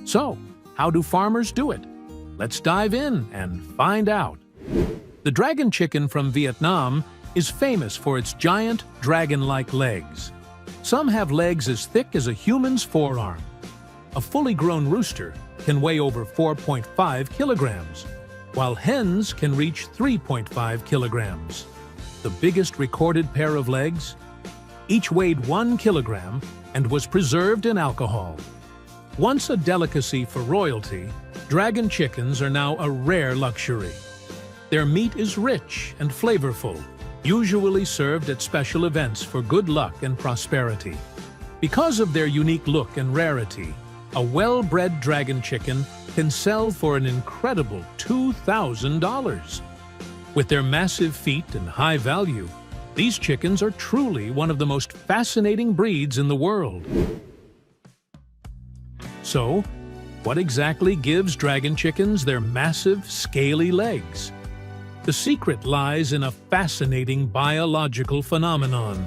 C: So, how do farmers do it? Let's dive in and find out. The dragon chicken from Vietnam is famous for its giant, dragon-like legs. Some have legs as thick as a human's forearm. A fully grown rooster can weigh over 4.5 kilograms, while hens can reach 3.5 kilograms. The biggest recorded pair of legs? Each weighed 1 kilogram and was preserved in alcohol. Once a delicacy for royalty, dragon chickens are now a rare luxury. Their meat is rich and flavorful, usually served at special events for good luck and prosperity. Because of their unique look and rarity, a well-bred dragon chicken can sell for an incredible $2,000. With their massive feet and high value, these chickens are truly one of the most fascinating breeds in the world. So, what exactly gives dragon chickens their massive, scaly legs? The secret lies in a fascinating biological phenomenon.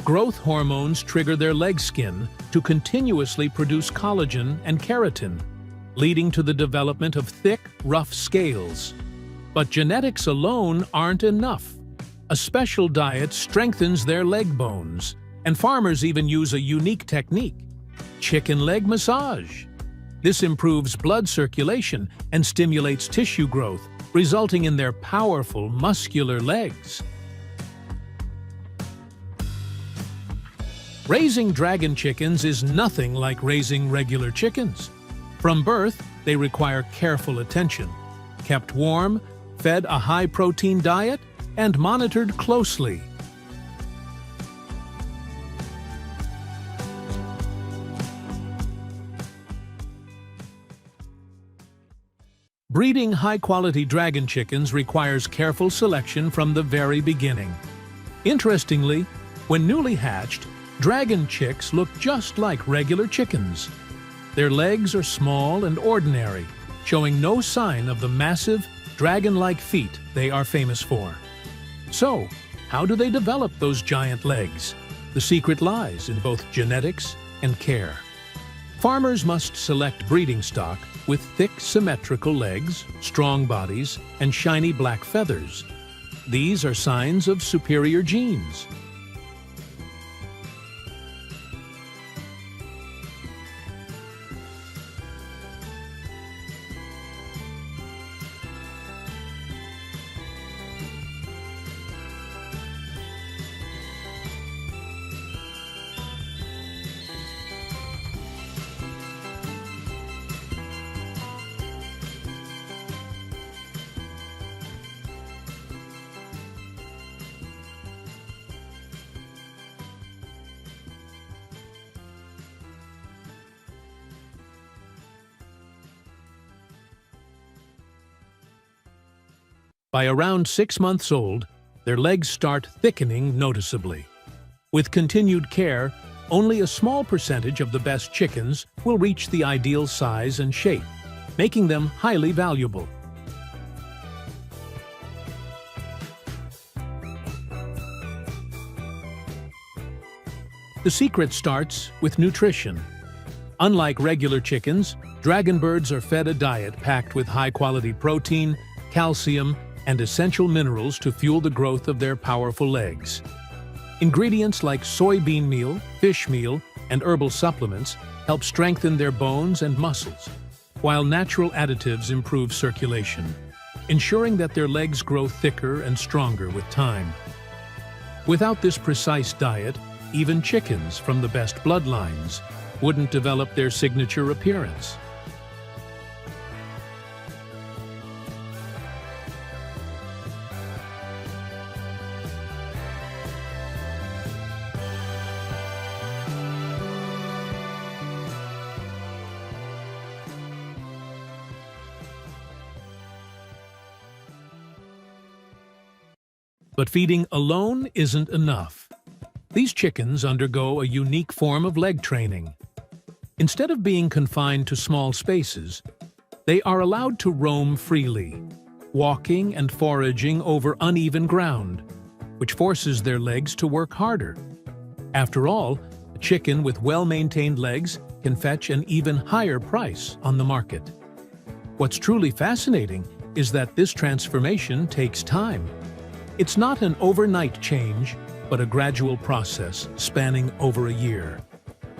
C: Growth hormones trigger their leg skin to continuously produce collagen and keratin, leading to the development of thick, rough scales. But genetics alone aren't enough. A special diet strengthens their leg bones, and farmers even use a unique technique: chicken leg massage. This improves blood circulation and stimulates tissue growth, resulting in their powerful, muscular legs. Raising dragon chickens is nothing like raising regular chickens. From birth, they require careful attention, kept warm, fed a high-protein diet, and monitored closely. Breeding high-quality dragon chickens requires careful selection from the very beginning. Interestingly, when newly hatched, dragon chicks look just like regular chickens. Their legs are small and ordinary, showing no sign of the massive, dragon-like feet they are famous for. So, how do they develop those giant legs? The secret lies in both genetics and care. Farmers must select breeding stock with thick, symmetrical legs, strong bodies, and shiny black feathers. These are signs of superior genes. By around 6 months old, their legs start thickening noticeably. With continued care, only a small percentage of the best chickens will reach the ideal size and shape, making them highly valuable. The secret starts with nutrition. Unlike regular chickens, dragon birds are fed a diet packed with high-quality protein, calcium, and essential minerals to fuel the growth of their powerful legs. Ingredients like soybean meal, fish meal, and herbal supplements help strengthen their bones and muscles, while natural additives improve circulation, ensuring that their legs grow thicker and stronger with time. Without this precise diet, even chickens from the best bloodlines wouldn't develop their signature appearance. But feeding alone isn't enough. These chickens undergo a unique form of leg training. Instead of being confined to small spaces, they are allowed to roam freely, walking and foraging over uneven ground, which forces their legs to work harder. After all, a chicken with well-maintained legs can fetch an even higher price on the market. What's truly fascinating is that this transformation takes time. It's not an overnight change, but a gradual process spanning over a year.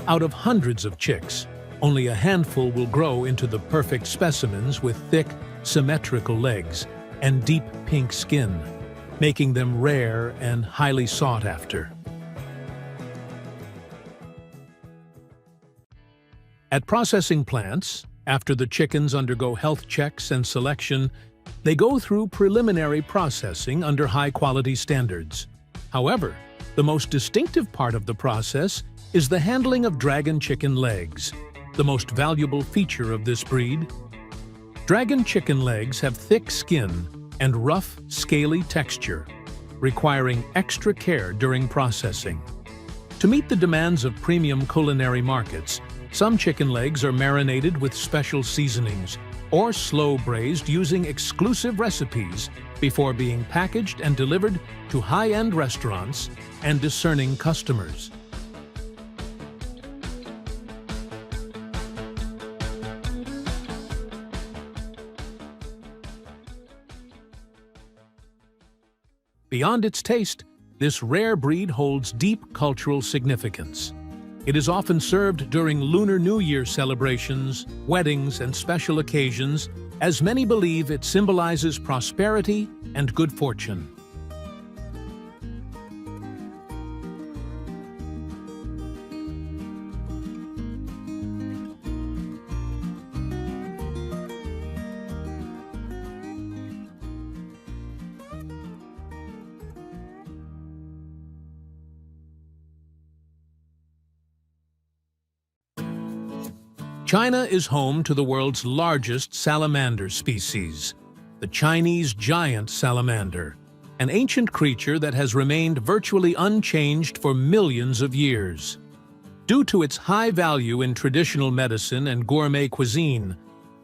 C: Out of hundreds of chicks, only a handful will grow into the perfect specimens with thick, symmetrical legs and deep pink skin, making them rare and highly sought after. At processing plants, after the chickens undergo health checks and selection, they go through preliminary processing under high-quality standards. However, the most distinctive part of the process is the handling of dragon chicken legs, the most valuable feature of this breed. Dragon chicken legs have thick skin and rough, scaly texture, requiring extra care during processing. To meet the demands of premium culinary markets, some chicken legs are marinated with special seasonings or slow braised using exclusive recipes before being packaged and delivered to high-end restaurants and discerning customers. Beyond its taste, this rare breed holds deep cultural significance. It is often served during Lunar New Year celebrations, weddings, and special occasions, as many believe it symbolizes prosperity and good fortune. China is home to the world's largest salamander species, the Chinese giant salamander, an ancient creature that has remained virtually unchanged for millions of years. Due to its high value in traditional medicine and gourmet cuisine,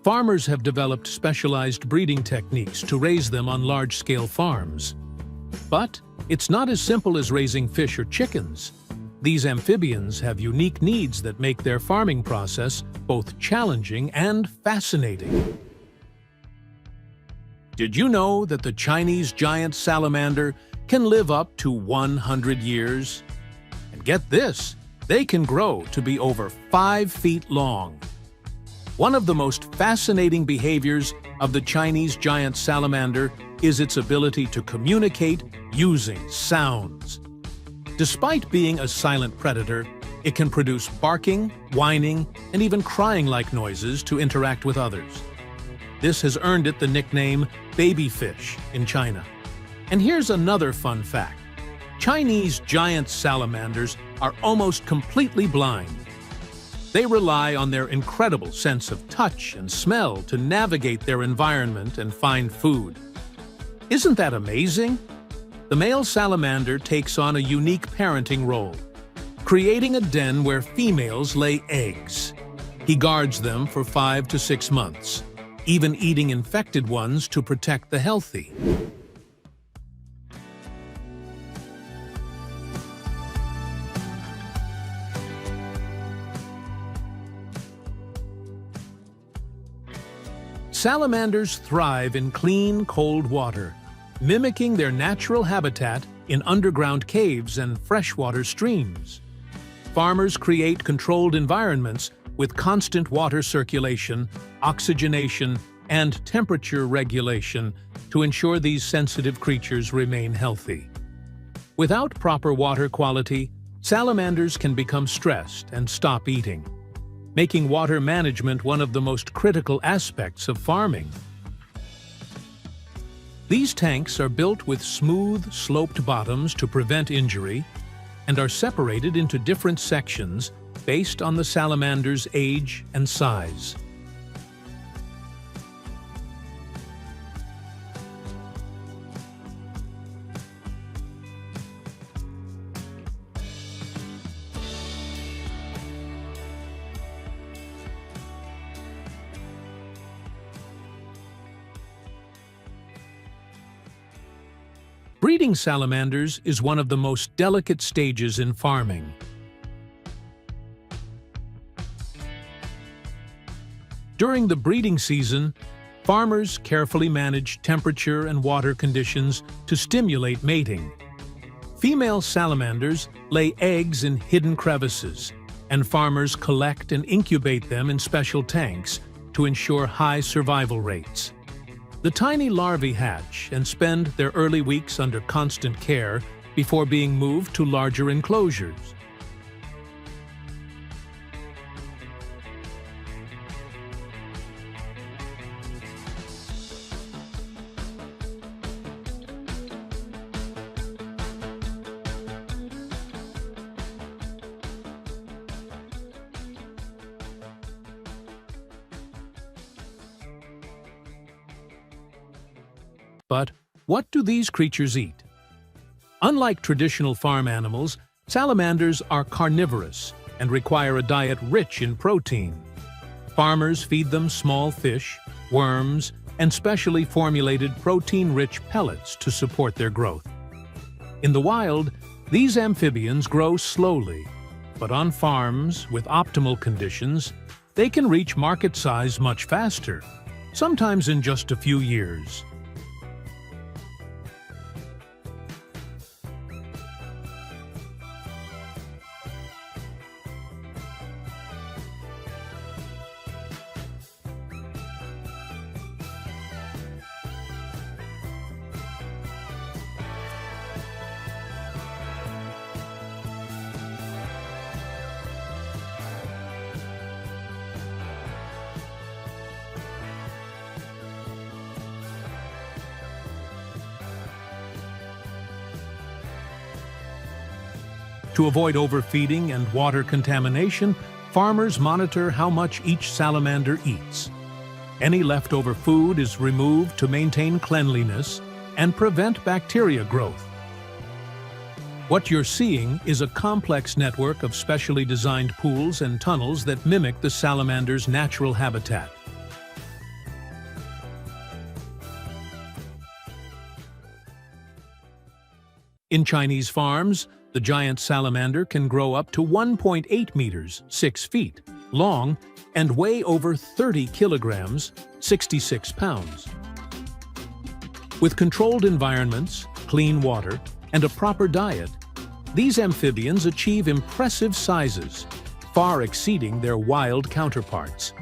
C: farmers have developed specialized breeding techniques to raise them on large-scale farms. But it's not as simple as raising fish or chickens. These amphibians have unique needs that make their farming process both challenging and fascinating. Did you know that the Chinese giant salamander can live up to 100 years? And get this, they can grow to be over 5 feet long. One of the most fascinating behaviors of the Chinese giant salamander is its ability to communicate using sounds. Despite being a silent predator, it can produce barking, whining, and even crying-like noises to interact with others. This has earned it the nickname baby fish in China. And here's another fun fact. Chinese giant salamanders are almost completely blind. They rely on their incredible sense of touch and smell to navigate their environment and find food. Isn't that amazing? The male salamander takes on a unique parenting role, creating a den where females lay eggs. He guards them for 5 to 6 months, even eating infected ones to protect the healthy. Salamanders thrive in clean, cold water, mimicking their natural habitat in underground caves and freshwater streams. Farmers create controlled environments with constant water circulation, oxygenation, and temperature regulation to ensure these sensitive creatures remain healthy. Without proper water quality, salamanders can become stressed and stop eating, making water management one of the most critical aspects of farming. These tanks are built with smooth, sloped bottoms to prevent injury and are separated into different sections based on the salamander's age and size. Breeding salamanders is one of the most delicate stages in farming. During the breeding season, farmers carefully manage temperature and water conditions to stimulate mating. Female salamanders lay eggs in hidden crevices, and farmers collect and incubate them in special tanks to ensure high survival rates. The tiny larvae hatch and spend their early weeks under constant care before being moved to larger enclosures. But what do these creatures eat? Unlike traditional farm animals, salamanders are carnivorous and require a diet rich in protein. Farmers feed them small fish, worms, and specially formulated protein-rich pellets to support their growth. In the wild, these amphibians grow slowly, but on farms with optimal conditions, they can reach market size much faster, sometimes in just a few years. To avoid overfeeding and water contamination, farmers monitor how much each salamander eats. Any leftover food is removed to maintain cleanliness and prevent bacteria growth. What you're seeing is a complex network of specially designed pools and tunnels that mimic the salamander's natural habitat. In Chinese farms, The giant salamander can grow up to 1.8 meters, 6 feet, long and weigh over 30 kilograms, 66 pounds. With controlled environments, clean water, and a proper diet, these amphibians achieve impressive sizes, far exceeding their wild counterparts.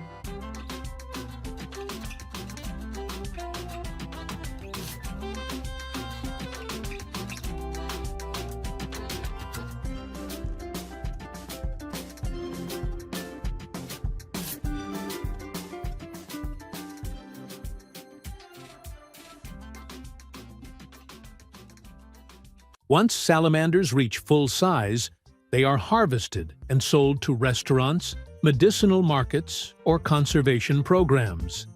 C: Once salamanders reach full size, they are harvested and sold to restaurants, medicinal markets, or conservation programs.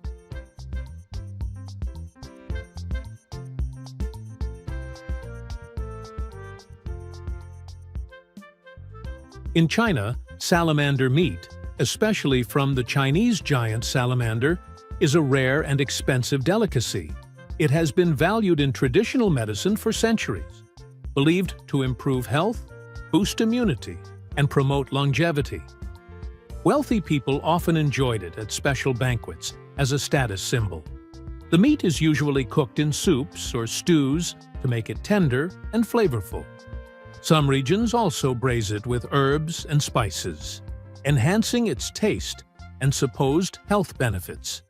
C: In China, salamander meat, especially from the Chinese giant salamander, is a rare and expensive delicacy. It has been valued in traditional medicine for centuries, believed to improve health, boost immunity, and promote longevity. Wealthy people often enjoyed it at special banquets as a status symbol. The meat is usually cooked in soups or stews to make it tender and flavorful. Some regions also braise it with herbs and spices, enhancing its taste and supposed health benefits.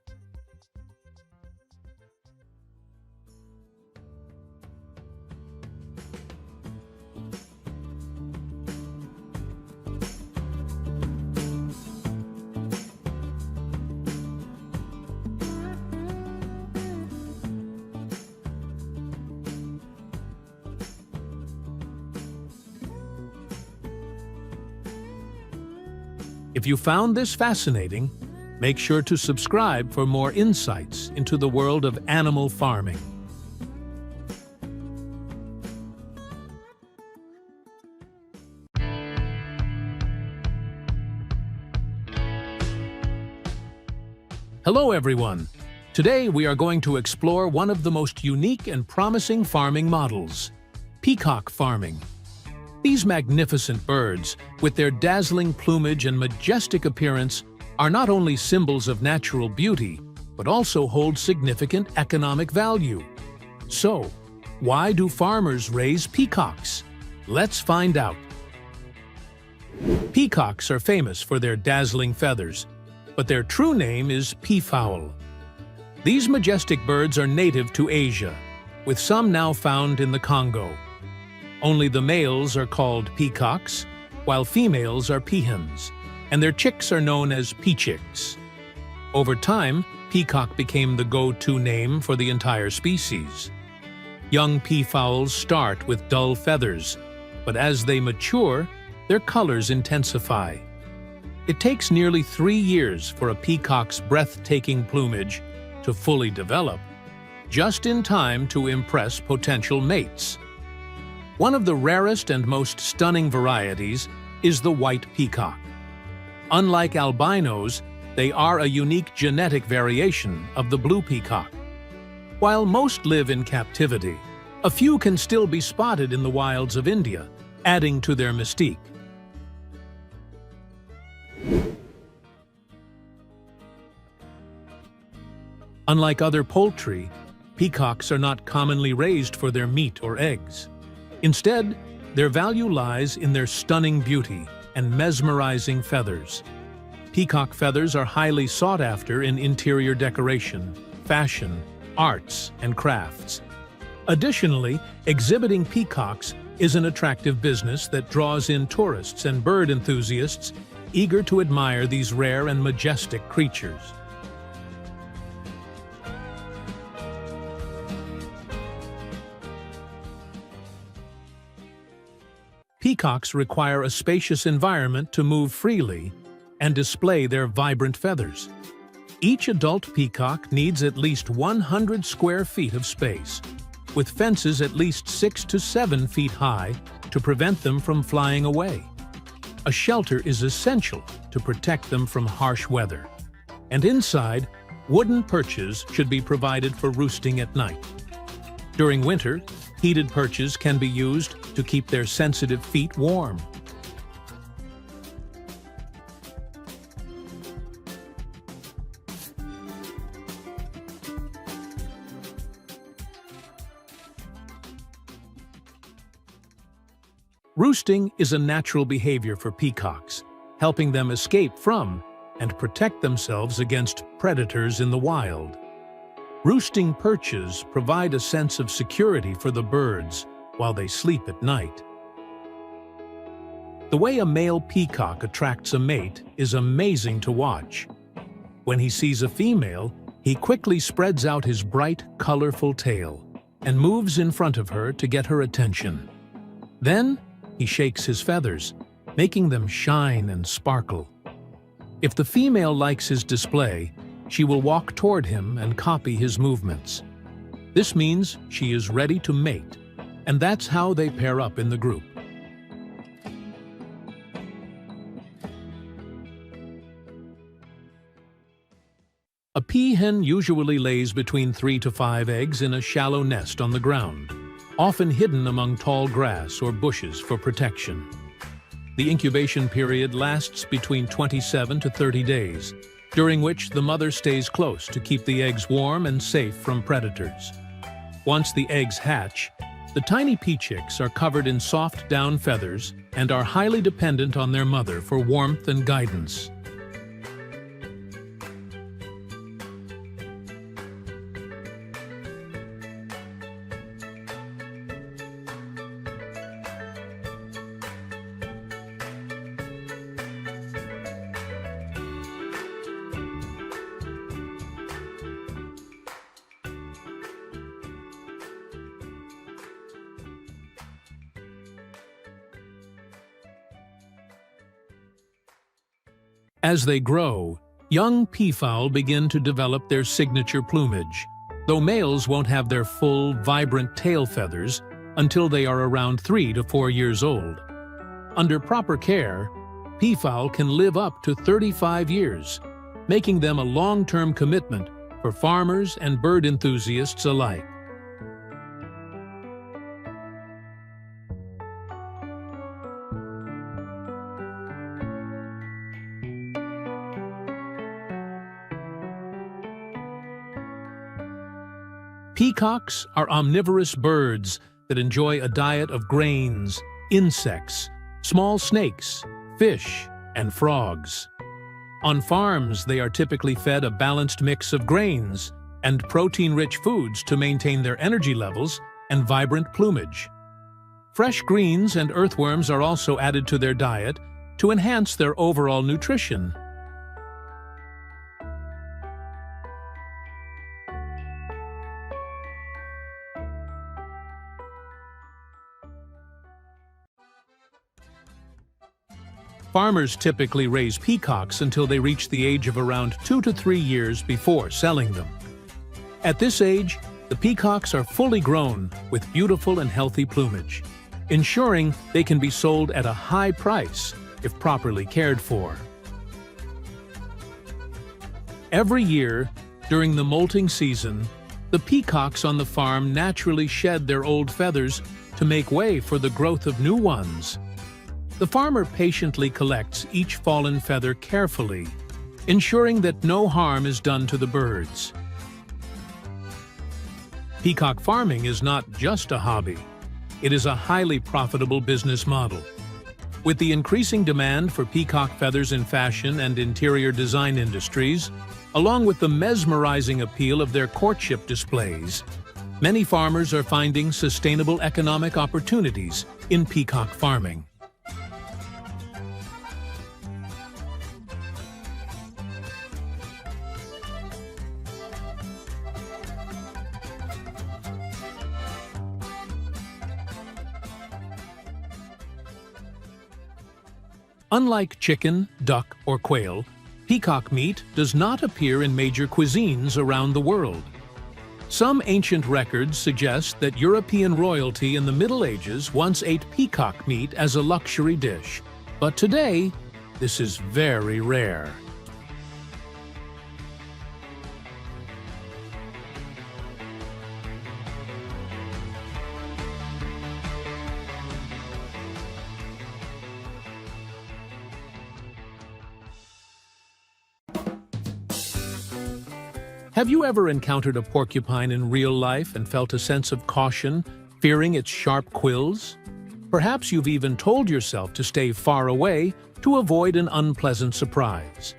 C: If you found this fascinating, make sure to subscribe for more insights into the world of animal farming. Hello everyone! Today we are going to explore one of the most unique and promising farming models, peacock farming. These magnificent birds, with their dazzling plumage and majestic appearance, are not only symbols of natural beauty, but also hold significant economic value. So, why do farmers raise peacocks? Let's find out. Peacocks are famous for their dazzling feathers, but their true name is peafowl. These majestic birds are native to Asia, with some now found in the Congo. Only the males are called peacocks, while females are peahens, and their chicks are known as peachicks. Over time, peacock became the go-to name for the entire species. Young peafowls start with dull feathers, but as they mature, their colors intensify. It takes nearly 3 years for a peacock's breathtaking plumage to fully develop, just in time to impress potential mates. One of the rarest and most stunning varieties is the white peacock. Unlike albinos, they are a unique genetic variation of the blue peacock. While most live in captivity, a few can still be spotted in the wilds of India, adding to their mystique. Unlike other poultry, peacocks are not commonly raised for their meat or eggs. Instead, their value lies in their stunning beauty and mesmerizing feathers. Peacock feathers are highly sought after in interior decoration, fashion, arts, and crafts. Additionally, exhibiting peacocks is an attractive business that draws in tourists and bird enthusiasts eager to admire these rare and majestic creatures. Peacocks require a spacious environment to move freely and display their vibrant feathers. Each adult peacock needs at least 100 square feet of space, with fences at least 6 to 7 feet high to prevent them from flying away. A shelter is essential to protect them from harsh weather, and inside, wooden perches should be provided for roosting at night. During winter, Heated perches can be used to keep their sensitive feet warm. Roosting is a natural behavior for peacocks, helping them escape from and protect themselves against predators in the wild. Roosting perches provide a sense of security for the birds while they sleep at night. The way a male peacock attracts a mate is amazing to watch. When he sees a female, he quickly spreads out his bright, colorful tail and moves in front of her to get her attention. Then, he shakes his feathers, making them shine and sparkle. If the female likes his display, she will walk toward him and copy his movements. This means she is ready to mate, and that's how they pair up in the group. A peahen usually lays between 3 to 5 eggs in a shallow nest on the ground, often hidden among tall grass or bushes for protection. The incubation period lasts between 27 to 30 days, during which the mother stays close to keep the eggs warm and safe from predators. Once the eggs hatch, the tiny pea chicks are covered in soft down feathers and are highly dependent on their mother for warmth and guidance. As they grow, young peafowl begin to develop their signature plumage, though males won't have their full, vibrant tail feathers until they are around 3 to 4 years old. Under proper care, peafowl can live up to 35 years, making them a long-term commitment for farmers and bird enthusiasts alike. Peacocks are omnivorous birds that enjoy a diet of grains, insects, small snakes, fish, and frogs. On farms, they are typically fed a balanced mix of grains and protein-rich foods to maintain their energy levels and vibrant plumage. Fresh greens and earthworms are also added to their diet to enhance their overall nutrition. Farmers typically raise peacocks until they reach the age of around 2 to 3 years before selling them. At this age, the peacocks are fully grown with beautiful and healthy plumage, ensuring they can be sold at a high price if properly cared for. Every year, during the molting season, the peacocks on the farm naturally shed their old feathers to make way for the growth of new ones. The farmer patiently collects each fallen feather carefully, ensuring that no harm is done to the birds. Peacock farming is not just a hobby. It is a highly profitable business model. With the increasing demand for peacock feathers in fashion and interior design industries, along with the mesmerizing appeal of their courtship displays, many farmers are finding sustainable economic opportunities in peacock farming. Unlike chicken, duck, or quail, peacock meat does not appear in major cuisines around the world. Some ancient records suggest that European royalty in the Middle Ages once ate peacock meat as a luxury dish, but today, this is very rare. Have you ever encountered a porcupine in real life and felt a sense of caution, fearing its sharp quills? Perhaps you've even told yourself to stay far away to avoid an unpleasant surprise.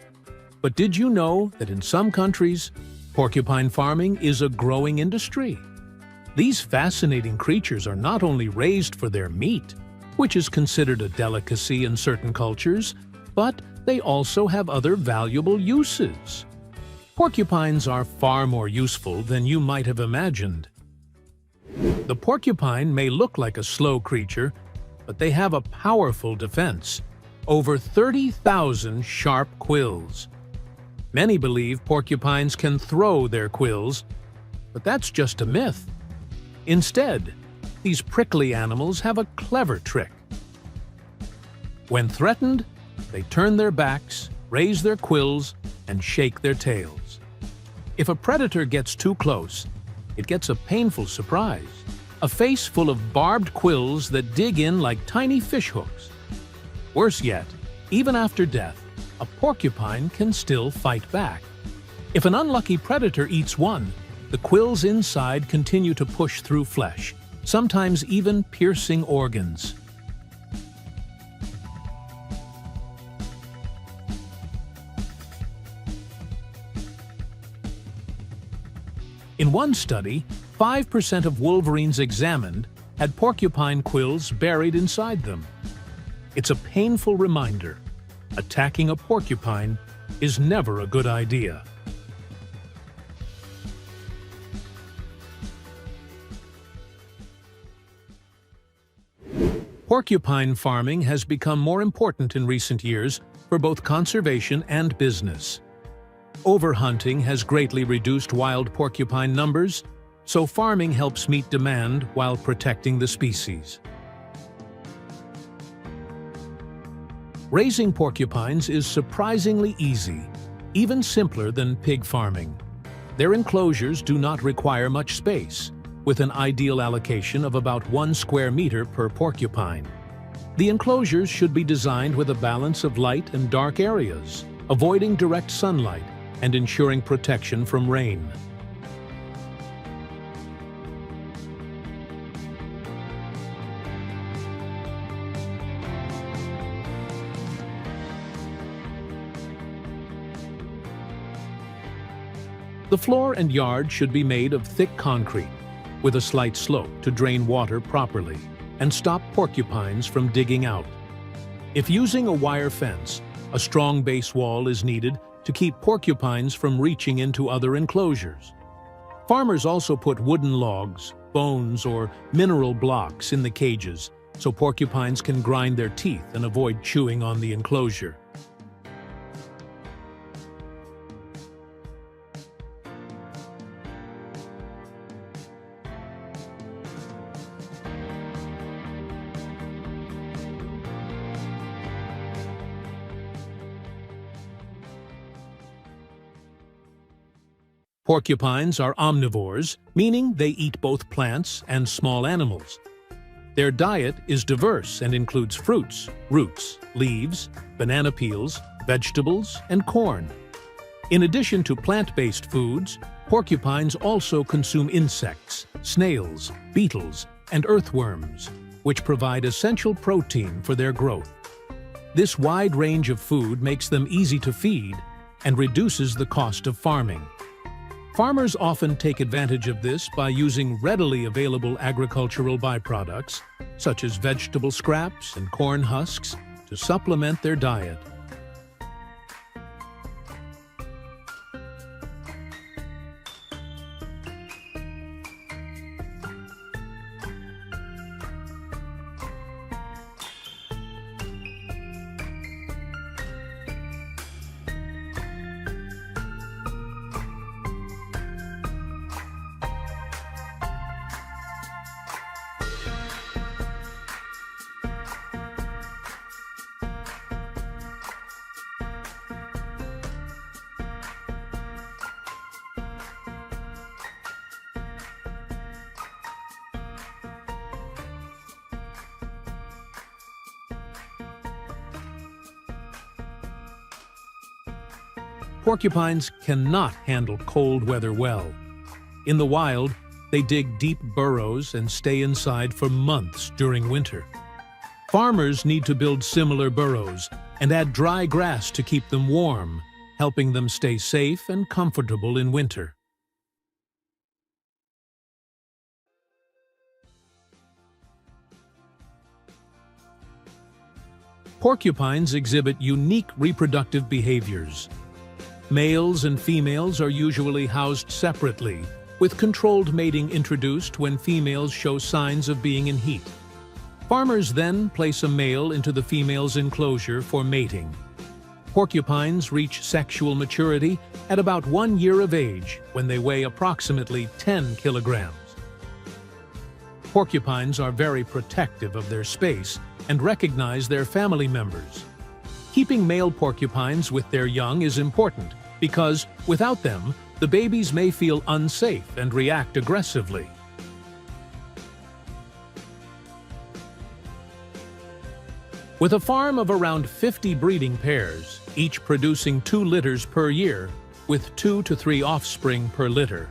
C: But did you know that in some countries, porcupine farming is a growing industry? These fascinating creatures are not only raised for their meat, which is considered a delicacy in certain cultures, but they also have other valuable uses. Porcupines are far more useful than you might have imagined. The porcupine may look like a slow creature, but they have a powerful defense. Over 30,000 sharp quills. Many believe porcupines can throw their quills, but that's just a myth. Instead, these prickly animals have a clever trick. When threatened, they turn their backs, raise their quills, and shake their tails. If a predator gets too close, it gets a painful surprise. A face full of barbed quills that dig in like tiny fish hooks. Worse yet, even after death, a porcupine can still fight back. If an unlucky predator eats one, the quills inside continue to push through flesh, sometimes even piercing organs. In one study, 5% of wolverines examined had porcupine quills buried inside them. It's a painful reminder. Attacking a porcupine is never a good idea. Porcupine farming has become more important in recent years for both conservation and business. Overhunting has greatly reduced wild porcupine numbers, so farming helps meet demand while protecting the species. Raising porcupines is surprisingly easy, even simpler than pig farming. Their enclosures do not require much space, with an ideal allocation of about 1 square meter per porcupine. The enclosures should be designed with a balance of light and dark areas, avoiding direct sunlight and ensuring protection from rain. The floor and yard should be made of thick concrete, with a slight slope to drain water properly and stop porcupines from digging out. If using a wire fence, a strong base wall is needed to keep porcupines from reaching into other enclosures. Farmers also put wooden logs, bones, or mineral blocks in the cages so porcupines can grind their teeth and avoid chewing on the enclosure. Porcupines are omnivores, meaning they eat both plants and small animals. Their diet is diverse and includes fruits, roots, leaves, banana peels, vegetables, and corn. In addition to plant-based foods, porcupines also consume insects, snails, beetles, and earthworms, which provide essential protein for their growth. This wide range of food makes them easy to feed and reduces the cost of farming. Farmers often take advantage of this by using readily available agricultural byproducts, such as vegetable scraps and corn husks, to supplement their diet. Porcupines cannot handle cold weather well. In the wild, they dig deep burrows and stay inside for months during winter. Farmers need to build similar burrows and add dry grass to keep them warm, helping them stay safe and comfortable in winter. Porcupines exhibit unique reproductive behaviors. Males and females are usually housed separately, with controlled mating introduced when females show signs of being in heat. Farmers then place a male into the female's enclosure for mating. Porcupines reach sexual maturity at about 1 year of age when they weigh approximately 10 kilograms. Porcupines are very protective of their space and recognize their family members. Keeping male porcupines with their young is important because, without them, the babies may feel unsafe and react aggressively. With a farm of around 50 breeding pairs, each producing 2 litters per year, with 2 to 3 offspring per litter,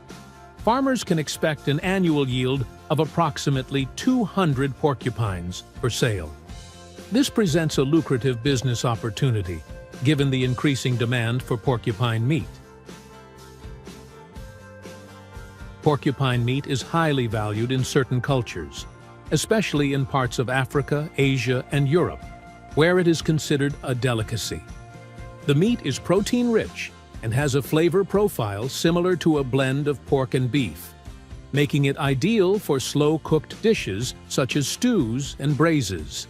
C: farmers can expect an annual yield of approximately 200 porcupines for sale. This presents a lucrative business opportunity, given the increasing demand for porcupine meat. Porcupine meat is highly valued in certain cultures, especially in parts of Africa, Asia, and Europe, where it is considered a delicacy. The meat is protein-rich and has a flavor profile similar to a blend of pork and beef, making it ideal for slow-cooked dishes such as stews and braises.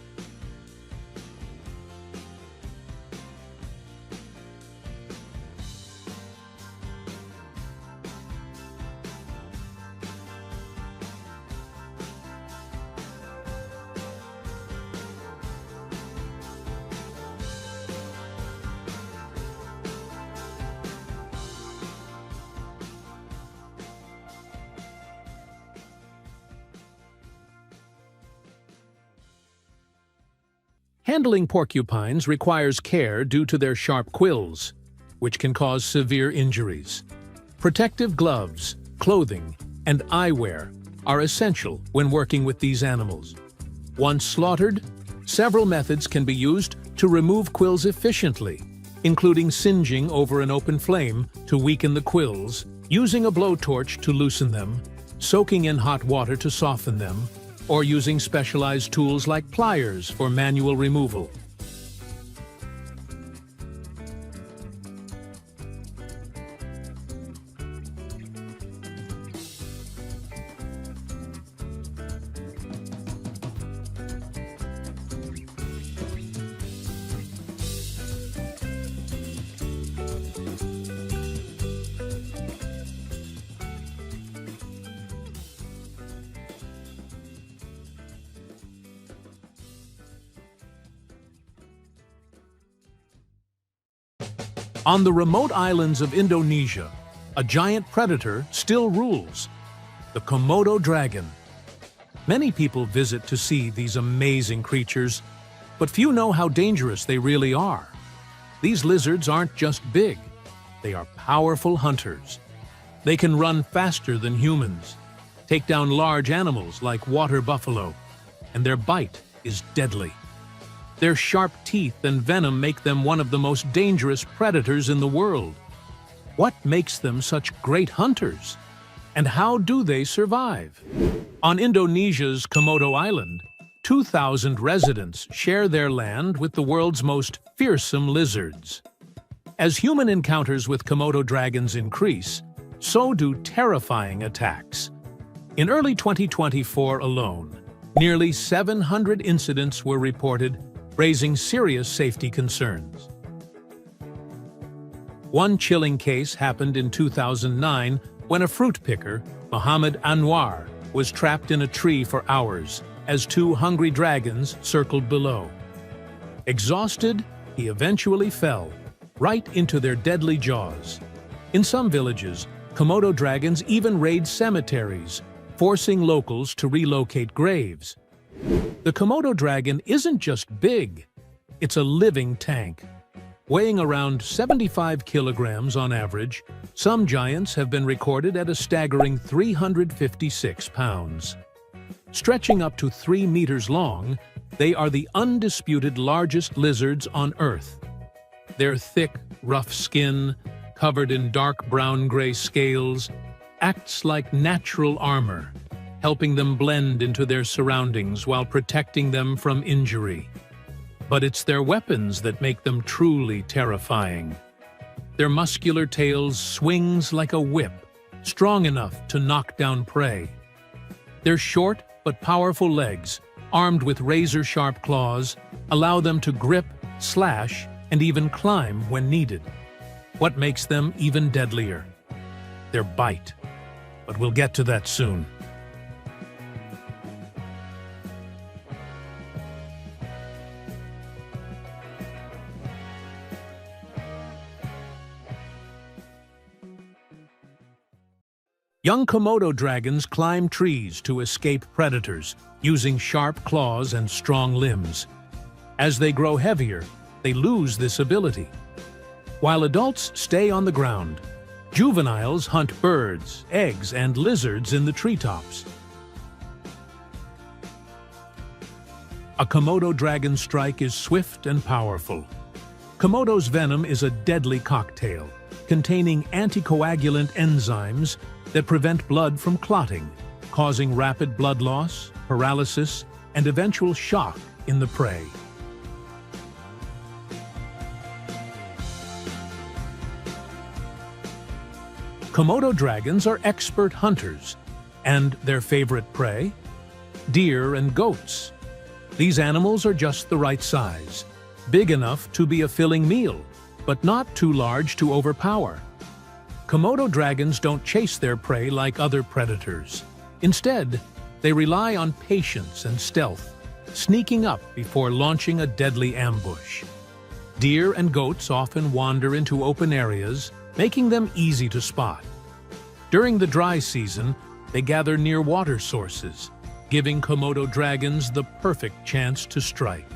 C: Handling porcupines requires care due to their sharp quills, which can cause severe injuries. Protective gloves, clothing, and eyewear are essential when working with these animals. Once slaughtered, several methods can be used to remove quills efficiently, including singeing over an open flame to weaken the quills, using a blowtorch to loosen them, soaking in hot water to soften them, or using specialized tools like pliers for manual removal. On the remote islands of Indonesia, a giant predator still rules, the Komodo dragon. Many people visit to see these amazing creatures, but few know how dangerous they really are. These lizards aren't just big, they are powerful hunters. They can run faster than humans, take down large animals like water buffalo, and their bite is deadly. Their sharp teeth and venom make them one of the most dangerous predators in the world. What makes them such great hunters? And how do they survive? On Indonesia's Komodo Island, 2,000 residents share their land with the world's most fearsome lizards. As human encounters with Komodo dragons increase, so do terrifying attacks. In early 2024 alone, nearly 700 incidents were reported, raising serious safety concerns. One chilling case happened in 2009 when a fruit picker, Muhammad Anwar, was trapped in a tree for hours as 2 hungry dragons circled below. Exhausted, he eventually fell, right into their deadly jaws. In some villages, Komodo dragons even raid cemeteries, forcing locals to relocate graves. The Komodo dragon isn't just big, it's a living tank. Weighing around 75 kilograms on average, some giants have been recorded at a staggering 356 pounds. Stretching up to 3 meters long, they are the undisputed largest lizards on Earth. Their thick, rough skin, covered in dark brown-gray scales, acts like natural armor, helping them blend into their surroundings while protecting them from injury. But it's their weapons that make them truly terrifying. Their muscular tails swings like a whip, strong enough to knock down prey. Their short but powerful legs, armed with razor-sharp claws, allow them to grip, slash, and even climb when needed. What makes them even deadlier? Their bite. But we'll get to that soon. Young Komodo dragons climb trees to escape predators, using sharp claws and strong limbs. As they grow heavier, they lose this ability. While adults stay on the ground, juveniles hunt birds, eggs, and lizards in the treetops. A Komodo dragon strike is swift and powerful. Komodo's venom is a deadly cocktail, containing anticoagulant enzymes that prevent blood from clotting, causing rapid blood loss, paralysis, and eventual shock in the prey. Komodo dragons are expert hunters, and their favorite prey? Deer and goats. These animals are just the right size, big enough to be a filling meal, but not too large to overpower. Komodo dragons don't chase their prey like other predators. Instead, they rely on patience and stealth, sneaking up before launching a deadly ambush. Deer and goats often wander into open areas, making them easy to spot. During the dry season, they gather near water sources, giving Komodo dragons the perfect chance to strike.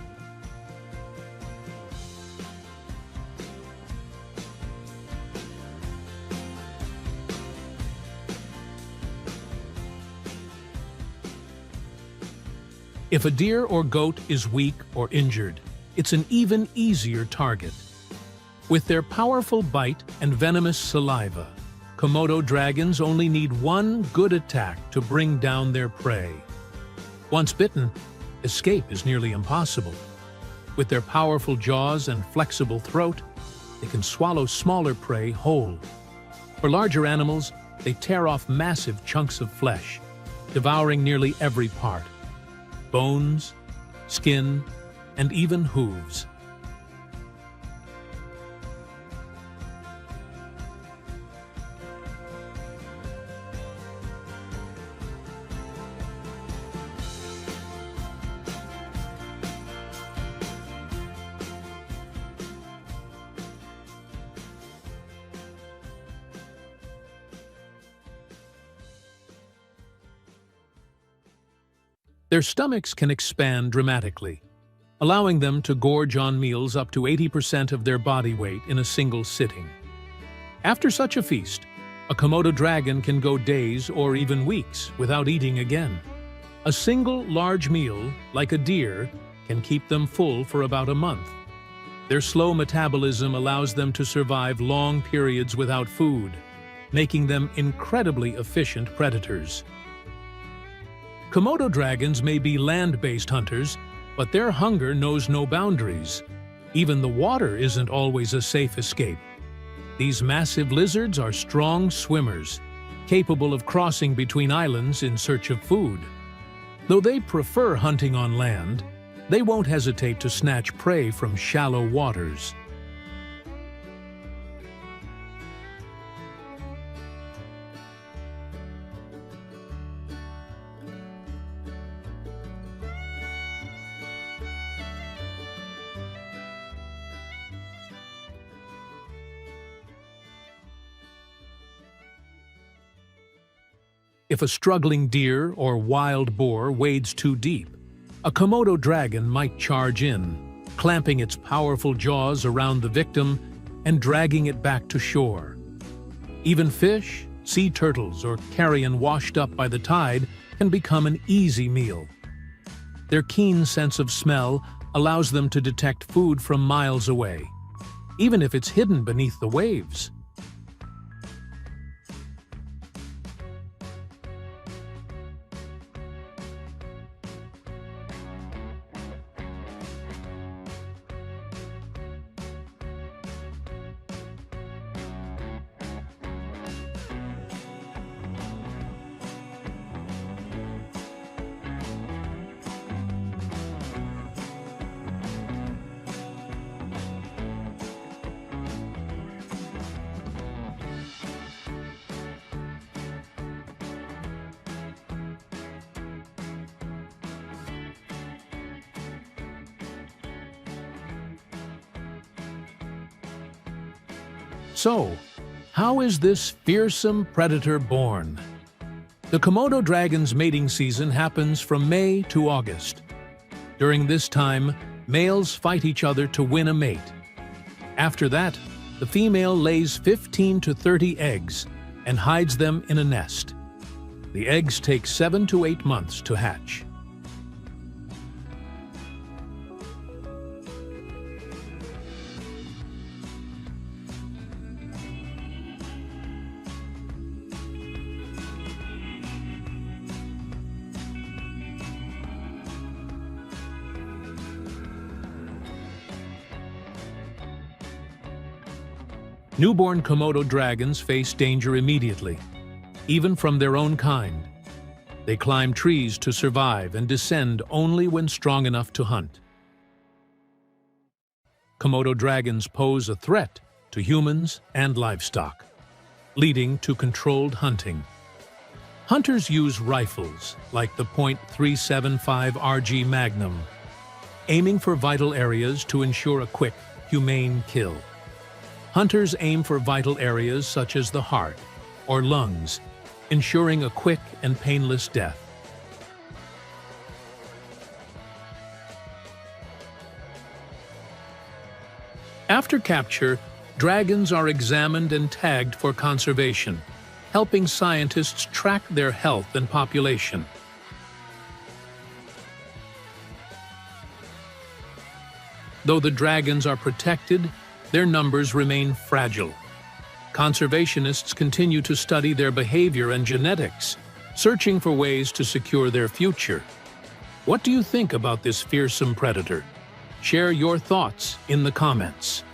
C: If a deer or goat is weak or injured, it's an even easier target. With their powerful bite and venomous saliva, Komodo dragons only need one good attack to bring down their prey. Once bitten, escape is nearly impossible. With their powerful jaws and flexible throat, they can swallow smaller prey whole. For larger animals, they tear off massive chunks of flesh, devouring nearly every part: bones, skin, and even hooves. Their stomachs can expand dramatically, allowing them to gorge on meals up to 80% of their body weight in a single sitting. After such a feast, a Komodo dragon can go days or even weeks without eating again. A single large meal, like a deer, can keep them full for about a month. Their slow metabolism allows them to survive long periods without food, making them incredibly efficient predators. Komodo dragons may be land-based hunters, but their hunger knows no boundaries. Even the water isn't always a safe escape. These massive lizards are strong swimmers, capable of crossing between islands in search of food. Though they prefer hunting on land, they won't hesitate to snatch prey from shallow waters. If a struggling deer or wild boar wades too deep, a Komodo dragon might charge in. clamping its powerful jaws around the victim and dragging it back to shore. Even fish, sea turtles, or carrion washed up by the tide can become an easy meal. Their keen sense of smell allows them to detect food from miles away, even if it's hidden beneath the waves. So, how is this fearsome predator born? The Komodo dragon's mating season happens from May to August. During this time, males fight each other to win a mate. After that, the female lays 15 to 30 eggs and hides them in a nest. The eggs take 7 to 8 months to hatch. Newborn Komodo dragons face danger immediately, even from their own kind. They climb trees to survive and descend only when strong enough to hunt. Komodo dragons pose a threat to humans and livestock, leading to controlled hunting. Hunters use rifles like the .375 RG Magnum, aiming for vital areas to ensure a quick, humane kill. Hunters aim for vital areas such as the heart or lungs, ensuring a quick and painless death. After capture, dragons are examined and tagged for conservation, helping scientists track their health and population. Though the dragons are protected, their numbers remain fragile. Conservationists continue to study their behavior and genetics, searching for ways to secure their future. What do you think about this fearsome predator? Share your thoughts in the comments.